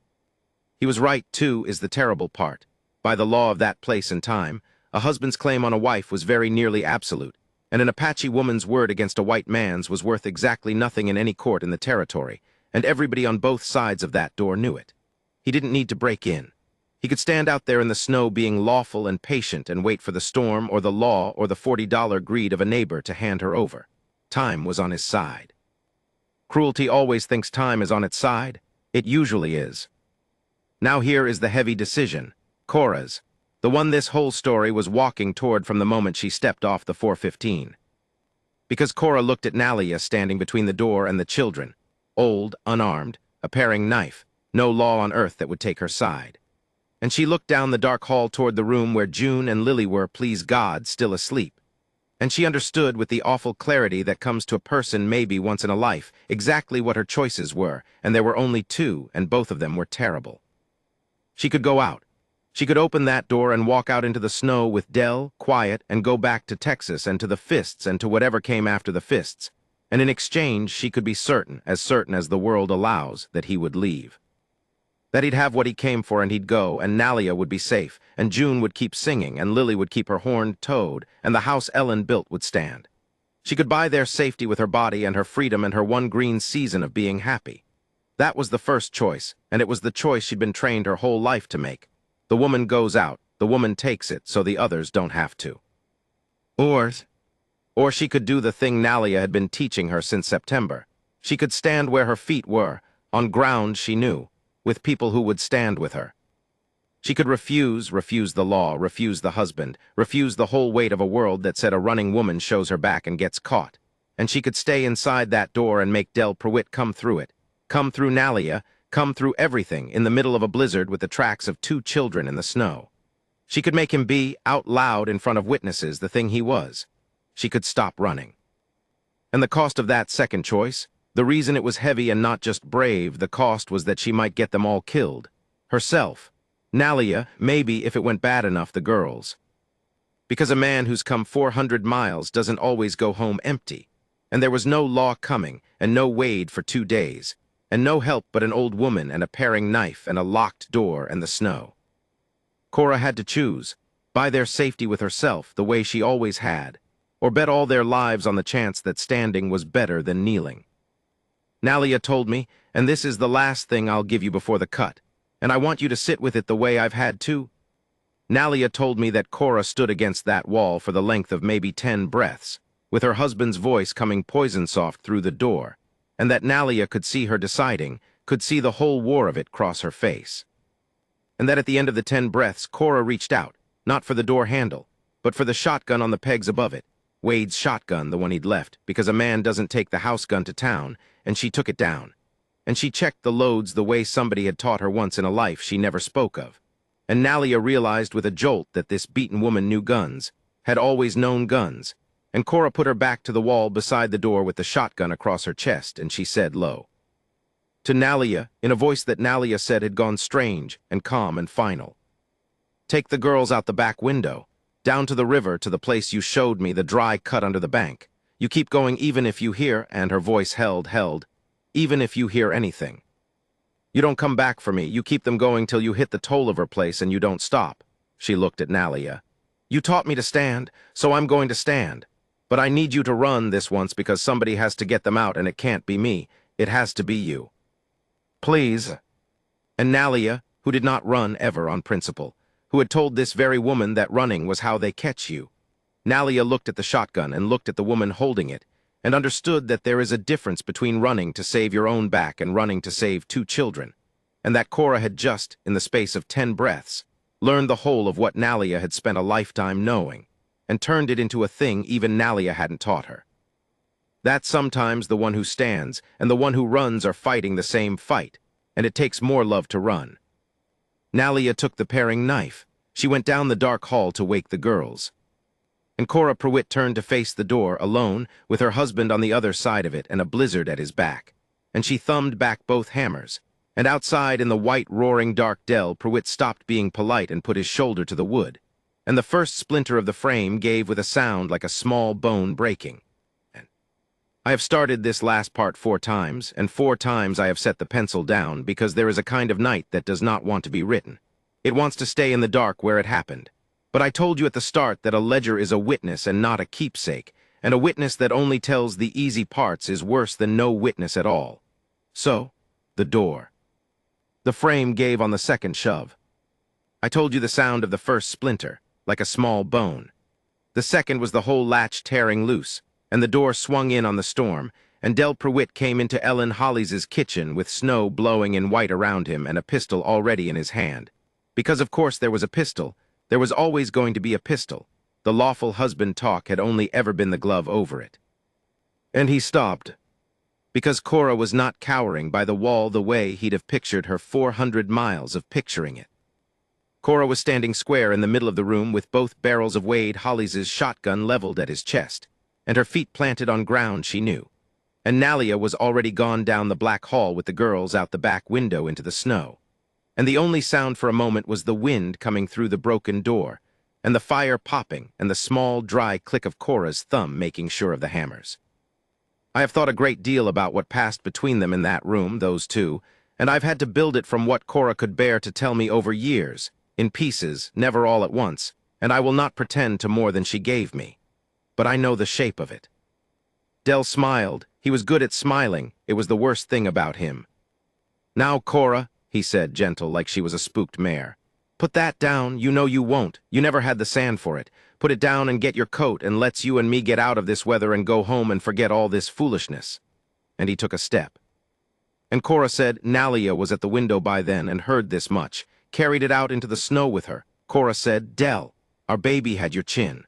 He was right, too, is the terrible part. By the law of that place and time, a husband's claim on a wife was very nearly absolute, and an Apache woman's word against a white man's was worth exactly nothing in any court in the territory, and everybody on both sides of that door knew it. He didn't need to break in. He could stand out there in the snow being lawful and patient and wait for the storm or the law or the $40 greed of a neighbor to hand her over. Time was on his side. Cruelty always thinks time is on its side. It usually is. Now here is the heavy decision, Cora's, the one this whole story was walking toward from the moment she stepped off the 415. Because Cora looked at Nalia standing between the door and the children, old, unarmed, a paring knife, no law on earth that would take her side. And she looked down the dark hall toward the room where June and Lily were, please God, still asleep. And she understood with the awful clarity that comes to a person maybe once in a life exactly what her choices were, and there were only 2, and both of them were terrible. She could go out. She could open that door and walk out into the snow with Dell, quiet, and go back to Texas and to the fists and to whatever came after the fists. And in exchange, she could be certain as the world allows, that he would leave. That he'd have what he came for and he'd go, and Nalia would be safe, and June would keep singing, and Lily would keep her horned toad, and the house Ellen built would stand. She could buy their safety with her body and her freedom and her one green season of being happy. That was the first choice, and it was the choice she'd been trained her whole life to make. The woman goes out, the woman takes it, so the others don't have to. Or she could do the thing Nalia had been teaching her since September. She could stand where her feet were, on ground she knew, with people who would stand with her. She could refuse the law, refuse the husband, refuse the whole weight of a world that said a running woman shows her back and gets caught. And she could stay inside that door and make Del Pruitt come through it. Come through Nalia, come through everything in the middle of a blizzard with the tracks of 2 children in the snow. She could make him be, out loud in front of witnesses, the thing he was. She could stop running. And the cost of that second choice, the reason it was heavy and not just brave, the cost was that she might get them all killed. Herself. Nalia, maybe if it went bad enough, the girls. Because a man who's come 400 miles doesn't always go home empty. And there was no law coming, and no Wade for 2 days, and no help but an old woman and a paring knife and a locked door and the snow. Cora had to choose, buy their safety with herself the way she always had, or bet all their lives on the chance that standing was better than kneeling. Nalia told me, and this is the last thing I'll give you before the cut, and I want you to sit with it the way I've had to. Nalia told me that Cora stood against that wall for the length of maybe 10 breaths, with her husband's voice coming poison-soft through the door, and that Nalia could see her deciding, could see the whole war of it cross her face. And that at the end of the 10 breaths, Cora reached out, not for the door handle, but for the shotgun on the pegs above it, Wade's shotgun, the one he'd left, because a man doesn't take the house gun to town, and she took it down. And she checked the loads the way somebody had taught her once in a life she never spoke of. and Nalia realized with a jolt that this beaten woman knew guns, had always known guns, and Cora put her back to the wall beside the door with the shotgun across her chest, and she said low to Nalia, in a voice that Nalia said had gone strange and calm and final, "Take the girls out the back window, down to the river to the place you showed me, the dry cut under the bank. You keep going even if you hear," and her voice held, "even if you hear anything. You don't come back for me, you keep them going till you hit the Tolliver place and you don't stop." She looked at Nalia. "You taught me to stand, so I'm going to stand. But I need you to run this once because somebody has to get them out and it can't be me. It has to be you. Please." And Nalia, who did not run ever on principle, who had told this very woman that running was how they catch you. Nalia looked at the shotgun and looked at the woman holding it, and understood that there is a difference between running to save your own back and running to save 2 children, and that Cora had just, in the space of 10 breaths, learned the whole of what Nalia had spent a lifetime knowing, and turned it into a thing even Nalia hadn't taught her. That sometimes the one who stands and the one who runs are fighting the same fight, and it takes more love to run. Nalia took the paring knife. She went down the dark hall to wake the girls. And Cora Pruitt turned to face the door, alone, with her husband on the other side of it and a blizzard at his back. And she thumbed back both hammers. And outside in the white, roaring dark dell, Pruitt stopped being polite and put his shoulder to the wood. And the first splinter of the frame gave with a sound like a small bone breaking. I have started this last part 4 times, and 4 times I have set the pencil down because there is a kind of night that does not want to be written. It wants to stay in the dark where it happened. But I told you at the start that a ledger is a witness and not a keepsake, and a witness that only tells the easy parts is worse than no witness at all. So, the door. The frame gave on the second shove. I told you the sound of the first splinter, like a small bone. The second was the whole latch tearing loose, and the door swung in on the storm, and Del Pruitt came into Ellen Hollies' kitchen with snow blowing in white around him and a pistol already in his hand. Because of course there was a pistol. There was always going to be a pistol. The lawful husband talk had only ever been the glove over it. And he stopped, because Cora was not cowering by the wall the way he'd have pictured her 400 miles of picturing it. Cora was standing square in the middle of the room with both barrels of Wade Hollies' shotgun leveled at his chest, and her feet planted on ground she knew. And Nalia was already gone down the black hall with the girls out the back window into the snow. And the only sound for a moment was the wind coming through the broken door, and the fire popping, and the small, dry click of Cora's thumb making sure of the hammers. I have thought a great deal about what passed between them in that room, those two, and I've had to build it from what Cora could bear to tell me over years, in pieces, never all at once, and I will not pretend to more than she gave me. But I know the shape of it. Del smiled. He was good at smiling. It was the worst thing about him. "Now, Cora," he said, gentle, like she was a spooked mare. "Put that down. You know you won't. You never had the sand for it. Put it down and get your coat, and let's you and me get out of this weather and go home and forget all this foolishness." And he took a step. And Cora said Nalia was at the window by then and heard this much, carried it out into the snow with her. Cora said, "Del, our baby had your chin."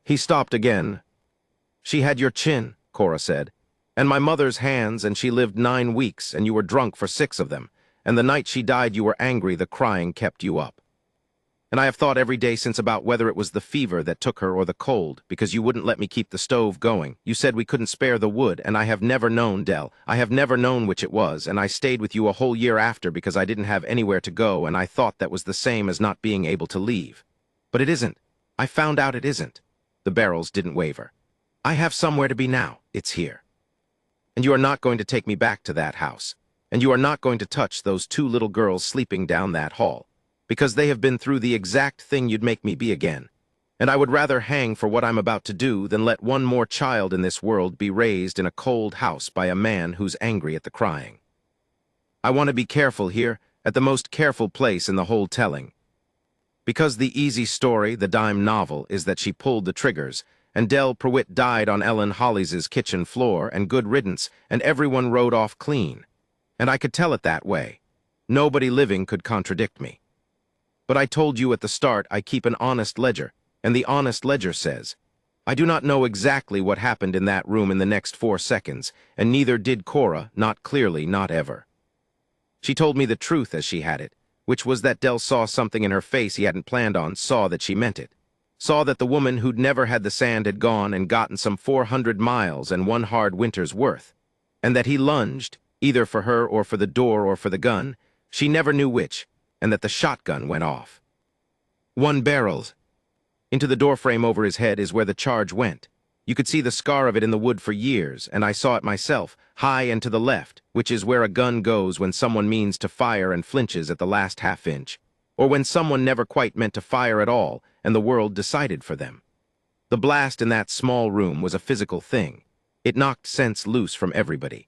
He stopped again. "She had your chin," Cora said, "and my mother's hands, and she lived 9 weeks, and you were drunk for 6 of them, and the night she died you were angry the crying kept you up. And I have thought every day since about whether it was the fever that took her or the cold, because you wouldn't let me keep the stove going. You said we couldn't spare the wood, and I have never known, Del. I have never known which it was, and I stayed with you a whole year after because I didn't have anywhere to go, and I thought that was the same as not being able to leave. But it isn't. I found out it isn't." The barrels didn't waver. "I have somewhere to be now. It's here. And you are not going to take me back to that house. And you are not going to touch those 2 little girls sleeping down that hall, because they have been through the exact thing you'd make me be again. And I would rather hang for what I'm about to do than let one more child in this world be raised in a cold house by a man who's angry at the crying. I want to be careful here, at the most careful place in the whole telling. Because the easy story, the dime novel, is that she pulled the triggers, and Del Pruitt died on Ellen Hollies' kitchen floor, and good riddance, and everyone rode off clean. And I could tell it that way. Nobody living could contradict me. But I told you at the start I keep an honest ledger, and the honest ledger says, I do not know exactly what happened in that room in the next 4 seconds, and neither did Cora, not clearly, not ever. She told me the truth as she had it, which was that Dell saw something in her face he hadn't planned on, saw that she meant it. Saw that the woman who'd never had the sand had gone and gotten some 400 miles and one hard winter's worth, and that he lunged, either for her or for the door or for the gun, she never knew which, and that the shotgun went off. One barrel. Into the doorframe over his head is where the charge went. You could see the scar of it in the wood for years, and I saw it myself, high and to the left, which is where a gun goes when someone means to fire and flinches at the last half-inch, or when someone never quite meant to fire at all, and the world decided for them. The blast in that small room was a physical thing. It knocked sense loose from everybody.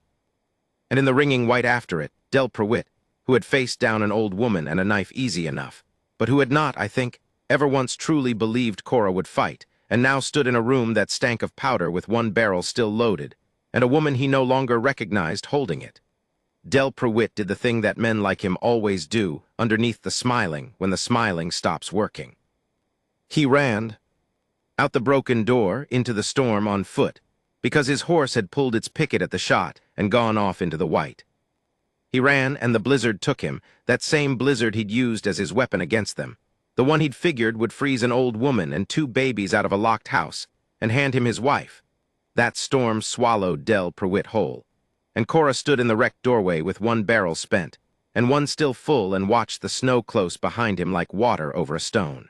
And in the ringing white after it, Del Pruitt, who had faced down an old woman and a knife easy enough, but who had not, I think, ever once truly believed Cora would fight, and now stood in a room that stank of powder with one barrel still loaded, and a woman he no longer recognized holding it. Del Pruitt did the thing that men like him always do, underneath the smiling, when the smiling stops working. He ran out the broken door into the storm on foot, because his horse had pulled its picket at the shot and gone off into the white. He ran, and the blizzard took him, that same blizzard he'd used as his weapon against them, the one he'd figured would freeze an old woman and 2 babies out of a locked house and hand him his wife. That storm swallowed Del Pruitt whole, and Cora stood in the wrecked doorway with one barrel spent, and one still full, and watched the snow close behind him like water over a stone.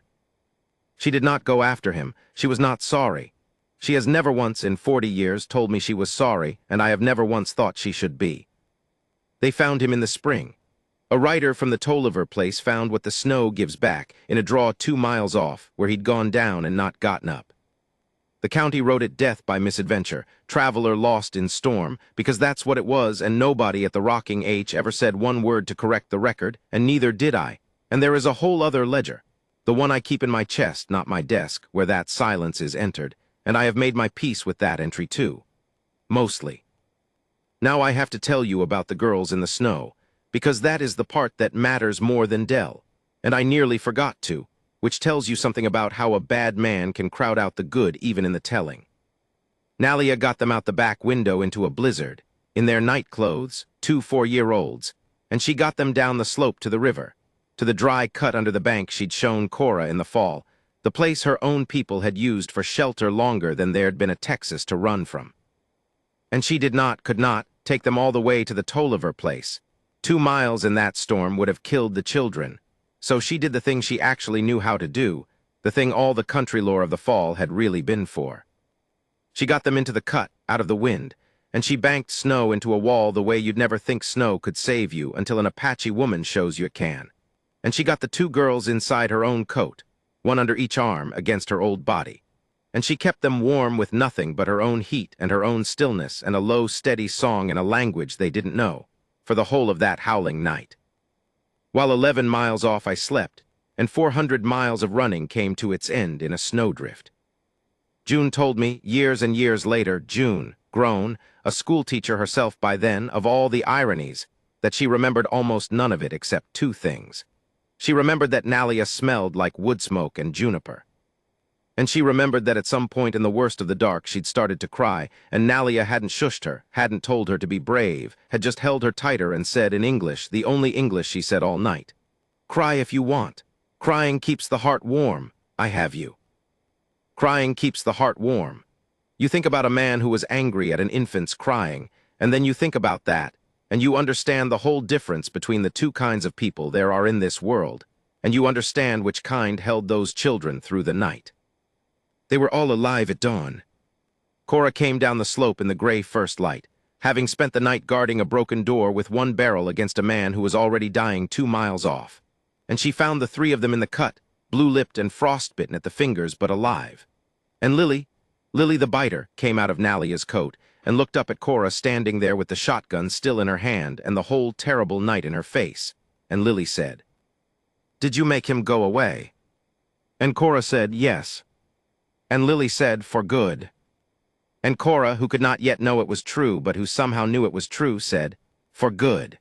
She did not go after him. She was not sorry. She has never once in 40 years told me she was sorry, and I have never once thought she should be. They found him in the spring. A writer from the Tolliver place found what the snow gives back in a draw 2 miles off, where he'd gone down and not gotten up. The county wrote it death by misadventure, traveler lost in storm, because that's what it was, and nobody at the Rocking H ever said one word to correct the record, and neither did I. And there is a whole other ledger, the one I keep in my chest, not my desk, where that silence is entered, and I have made my peace with that entry too. Mostly. Now I have to tell you about the girls in the snow, because that is the part that matters more than Del, and I nearly forgot to, which tells you something about how a bad man can crowd out the good even in the telling. Nalia got them out the back window into a blizzard, in their night clothes, 2 4-year-olds, and she got them down the slope to the river, to the dry cut under the bank she'd shown Cora in the fall, the place her own people had used for shelter longer than there'd been a Texas to run from. And she could not, take them all the way to the Tolliver place. 2 miles in that storm would have killed the children, so she did the thing she actually knew how to do, the thing all the country lore of the fall had really been for. She got them into the cut, out of the wind, and she banked snow into a wall the way you'd never think snow could save you until an Apache woman shows you it can. And she got the 2 girls inside her own coat, one under each arm, against her old body. And she kept them warm with nothing but her own heat and her own stillness and a low, steady song in a language they didn't know, for the whole of that howling night. While 11 miles off I slept, and 400 miles of running came to its end in a snowdrift. June told me, years and years later, June, grown, a schoolteacher herself by then, of all the ironies, that she remembered almost none of it except 2 things. She remembered that Nalia smelled like wood smoke and juniper. And she remembered that at some point in the worst of the dark she'd started to cry, and Nalia hadn't shushed her, hadn't told her to be brave, had just held her tighter and said in English, the only English she said all night, "Cry if you want. Crying keeps the heart warm. I have you." Crying keeps the heart warm. You think about a man who was angry at an infant's crying, and then you think about that, and you understand the whole difference between the 2 kinds of people there are in this world, and you understand which kind held those children through the night. They were all alive at dawn. Cora came down the slope in the gray first light, having spent the night guarding a broken door with 1 barrel against a man who was already dying 2 miles off. And she found the 3 of them in the cut, blue-lipped and frostbitten at the fingers, but alive. And Lily the biter, came out of Nalia's coat and looked up at Cora standing there with the shotgun still in her hand and the whole terrible night in her face. And Lily said, "Did you make him go away?" And Cora said, "Yes." And Lily said, "For good." And Cora, who could not yet know it was true, but who somehow knew it was true, said, "For good."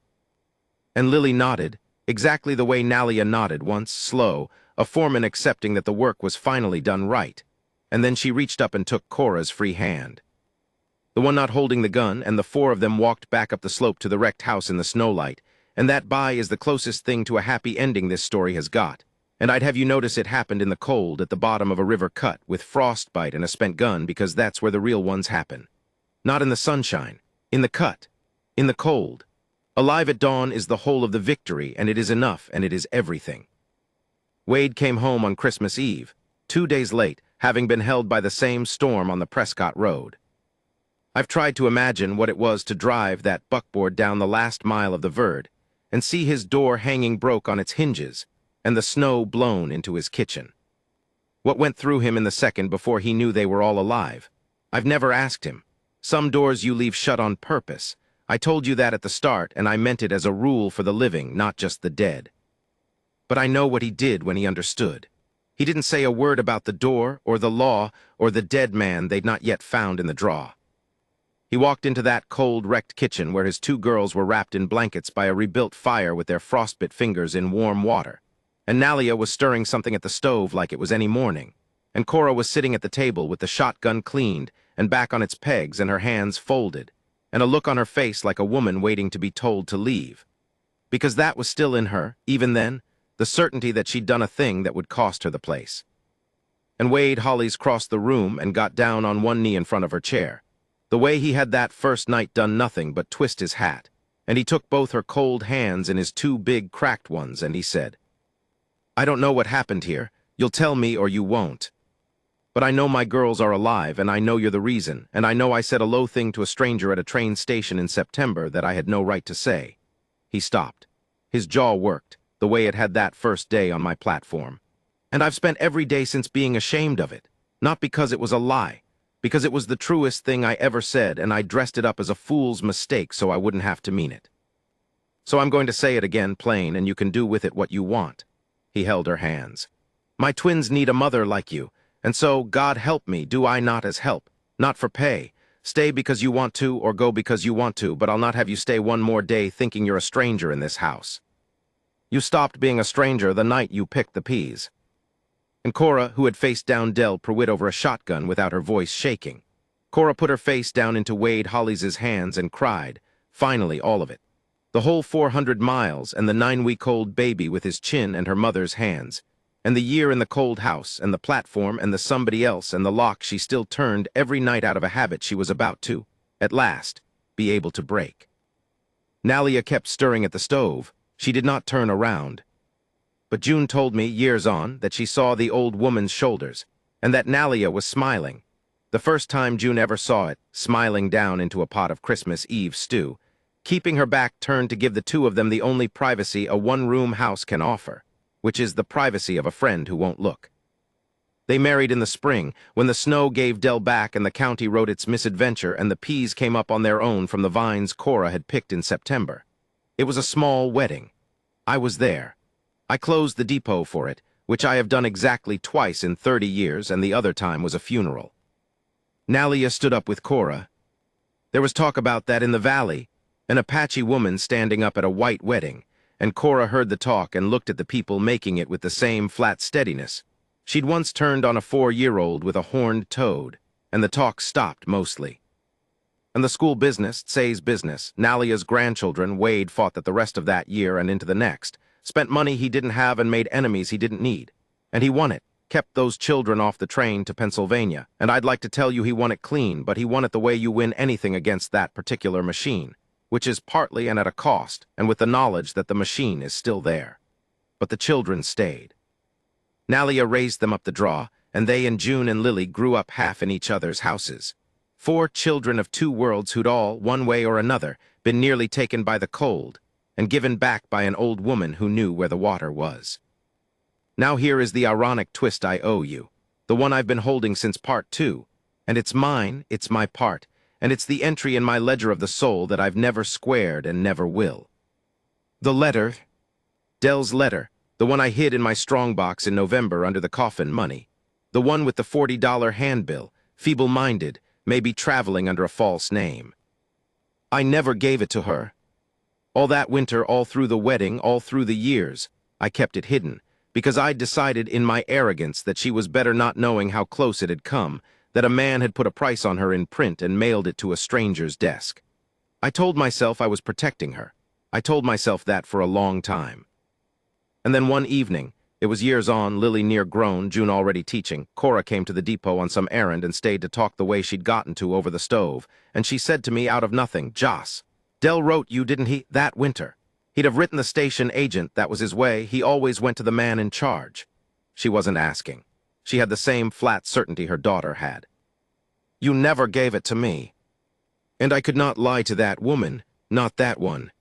And Lily nodded, exactly the way Nalia nodded once, slow, a foreman accepting that the work was finally done right. And then she reached up and took Cora's free hand. The one not holding the gun, and the 4 of them walked back up the slope to the wrecked house in the snowlight, and that bye is the closest thing to a happy ending this story has got. And I'd have you notice it happened in the cold at the bottom of a river cut with frostbite and a spent gun because that's where the real ones happen. Not in the sunshine, in the cut, in the cold. Alive at dawn is the whole of the victory, and it is enough, and it is everything. Wade came home on Christmas Eve, 2 days late, having been held by the same storm on the Prescott Road. I've tried to imagine what it was to drive that buckboard down the last mile of the Verd and see his door hanging broke on its hinges and the snow blown into his kitchen. What went through him in the second before he knew they were all alive? I've never asked him. Some doors you leave shut on purpose. I told you that at the start, and I meant it as a rule for the living, not just the dead. But I know what he did when he understood. He didn't say a word about the door, or the law, or the dead man they'd not yet found in the draw. He walked into that cold, wrecked kitchen where his 2 girls were wrapped in blankets by a rebuilt fire with their frostbit fingers in warm water. And Nalia was stirring something at the stove like it was any morning. And Cora was sitting at the table with the shotgun cleaned and back on its pegs and her hands folded, and a look on her face like a woman waiting to be told to leave. Because that was still in her, even then, the certainty that she'd done a thing that would cost her the place. And Wade Hollis crossed the room and got down on one knee in front of her chair. The way he had that first night done nothing but twist his hat, and he took both her cold hands in his 2 big cracked ones, and he said, "I don't know what happened here. You'll tell me or you won't. But I know my girls are alive, and I know you're the reason, and I know I said a low thing to a stranger at a train station in September that I had no right to say." He stopped. His jaw worked, the way it had that first day on my platform. And I've spent every day since being ashamed of it, not because it was a lie, because it was the truest thing I ever said, and I dressed it up as a fool's mistake so I wouldn't have to mean it. So I'm going to say it again plain, and you can do with it what you want. He held her hands. My twins need a mother like you, and so, God help me, do I not as help, not for pay. Stay because you want to, or go because you want to, but I'll not have you stay one more day thinking you're a stranger in this house. You stopped being a stranger the night you picked the peas. And Cora, who had faced down Del Pruitt over a shotgun without her voice shaking. Cora put her face down into Wade Hollis's hands and cried, finally all of it. The whole 400 miles and the 9-week-old baby with his chin and her mother's hands, and the year in the cold house and the platform and the somebody else and the lock she still turned every night out of a habit she was about to, at last, be able to break. Nalia kept stirring at the stove. She did not turn around. But June told me, years on, that she saw the old woman's shoulders, and that Nalia was smiling. The first time June ever saw it, smiling down into a pot of Christmas Eve stew, keeping her back turned to give the 2 of them the only privacy a one-room house can offer, which is the privacy of a friend who won't look. They married in the spring, when the snow gave Del back and the county wrote its misadventure and the peas came up on their own from the vines Cora had picked in September. It was a small wedding. I was there. I closed the depot for it, which I have done exactly twice in 30 years, and the other time was a funeral. Nalia stood up with Cora. There was talk about that in the valley, an Apache woman standing up at a white wedding, and Cora heard the talk and looked at the people making it with the same flat steadiness. She'd once turned on a 4-year-old with a horned toad, and the talk stopped mostly. And the school business, Say's business, Nalia's grandchildren, Wade fought that the rest of that year and into the next, spent money he didn't have and made enemies he didn't need. And he won it, kept those children off the train to Pennsylvania, and I'd like to tell you he won it clean, but he won it the way you win anything against that particular machine, which is partly and at a cost, and with the knowledge that the machine is still there. But the children stayed. Nalia raised them up the draw, and they and June and Lily grew up half in each other's houses. 4 children of 2 worlds who'd all, one way or another, been nearly taken by the cold, and given back by an old woman who knew where the water was. Now here is the ironic twist I owe you, the one I've been holding since part 2, and it's mine, it's my part, and it's the entry in my ledger of the soul that I've never squared and never will. The letter, Del's letter, the one I hid in my strongbox in November under the coffin money, the one with the $40 handbill, feeble-minded, maybe traveling under a false name. I never gave it to her. All that winter, all through the wedding, all through the years, I kept it hidden, because I'd decided in my arrogance that she was better not knowing how close it had come, that a man had put a price on her in print and mailed it to a stranger's desk. I told myself I was protecting her, I told myself that for a long time. And then one evening, it was years on, Lily near grown, June already teaching, Cora came to the depot on some errand and stayed to talk the way she'd gotten to over the stove, and she said to me out of nothing, "Joss, Dell wrote you, didn't he, that winter? He'd have written the station agent, that was his way, he always went to the man in charge." She wasn't asking. She had the same flat certainty her daughter had. "You never gave it to me." And I could not lie to that woman, not that one.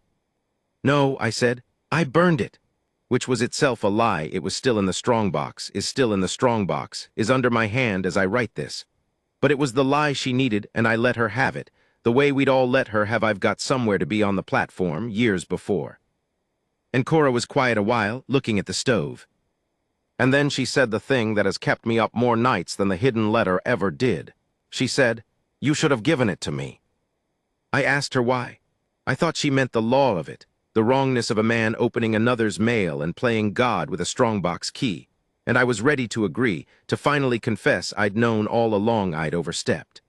"No," I said, "I burned it." Which was itself a lie. It was still in the strongbox, is still in the strongbox, is under my hand as I write this. But it was the lie she needed, and I let her have it, the way we'd all let her have. I've got somewhere to be on the platform, years before. And Cora was quiet a while, looking at the stove. And then she said the thing that has kept me up more nights than the hidden letter ever did. She said, "You should have given it to me." I asked her why. I thought she meant the law of it, the wrongness of a man opening another's mail and playing God with a strongbox key, and I was ready to agree, to finally confess I'd known all along I'd overstepped.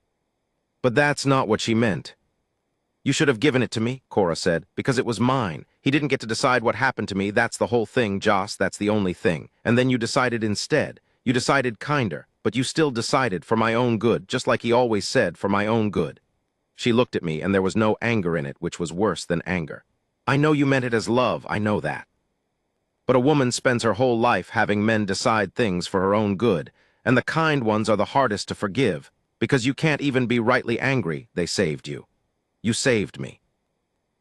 But that's not what she meant. "You should have given it to me," Cora said, "because it was mine. He didn't get to decide what happened to me, that's the whole thing, Joss, that's the only thing. And then you decided instead. You decided kinder, but you still decided for my own good, just like he always said, for my own good." She looked at me, and there was no anger in it, which was worse than anger. "I know you meant it as love, I know that. But a woman spends her whole life having men decide things for her own good, and the kind ones are the hardest to forgive, because you can't even be rightly angry they saved you. You saved me.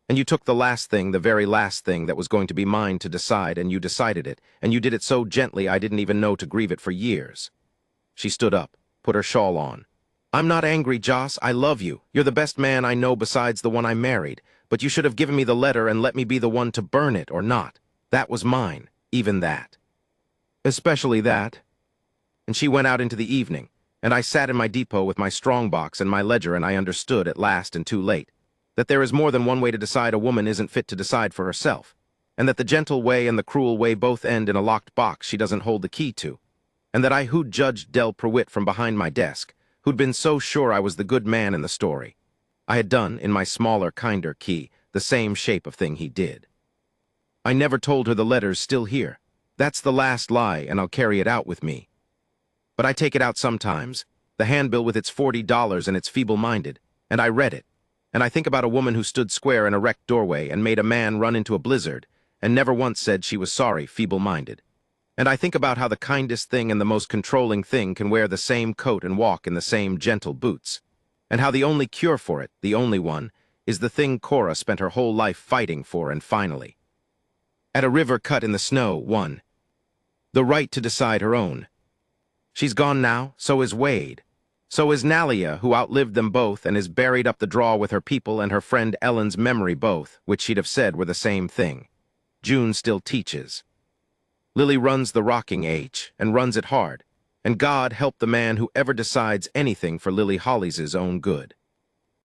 And you took the last thing, the very last thing that was going to be mine to decide, and you decided it, and you did it so gently I didn't even know to grieve it for years." She stood up, put her shawl on. "I'm not angry, Joss, I love you. You're the best man I know besides the one I married. But you should have given me the letter and let me be the one to burn it or not. That was mine, even that. Especially that." And she went out into the evening, and I sat in my depot with my strongbox and my ledger, and I understood at last, and too late, that there is more than one way to decide a woman isn't fit to decide for herself, and that the gentle way and the cruel way both end in a locked box she doesn't hold the key to, and that I who'd judged Del Prewitt from behind my desk, who'd been so sure I was the good man in the story, I had done, in my smaller, kinder key, the same shape of thing he did. I never told her the letter's still here. That's the last lie, and I'll carry it out with me. But I take it out sometimes, the handbill with its $40 and its feeble-minded, and I read it, and I think about a woman who stood square in a wrecked doorway and made a man run into a blizzard, and never once said she was sorry, feeble-minded. And I think about how the kindest thing and the most controlling thing can wear the same coat and walk in the same gentle boots, and how the only cure for it, the only one, is the thing Cora spent her whole life fighting for, and finally, at a river cut in the snow, won. The right to decide her own. She's gone now, so is Wade. So is Nalia, who outlived them both and is buried up the draw with her people and her friend Ellen's memory both, which she'd have said were the same thing. June still teaches. Lily runs the rocking H, and runs it hard, and God help the man who ever decides anything for Lily Hollies' own good.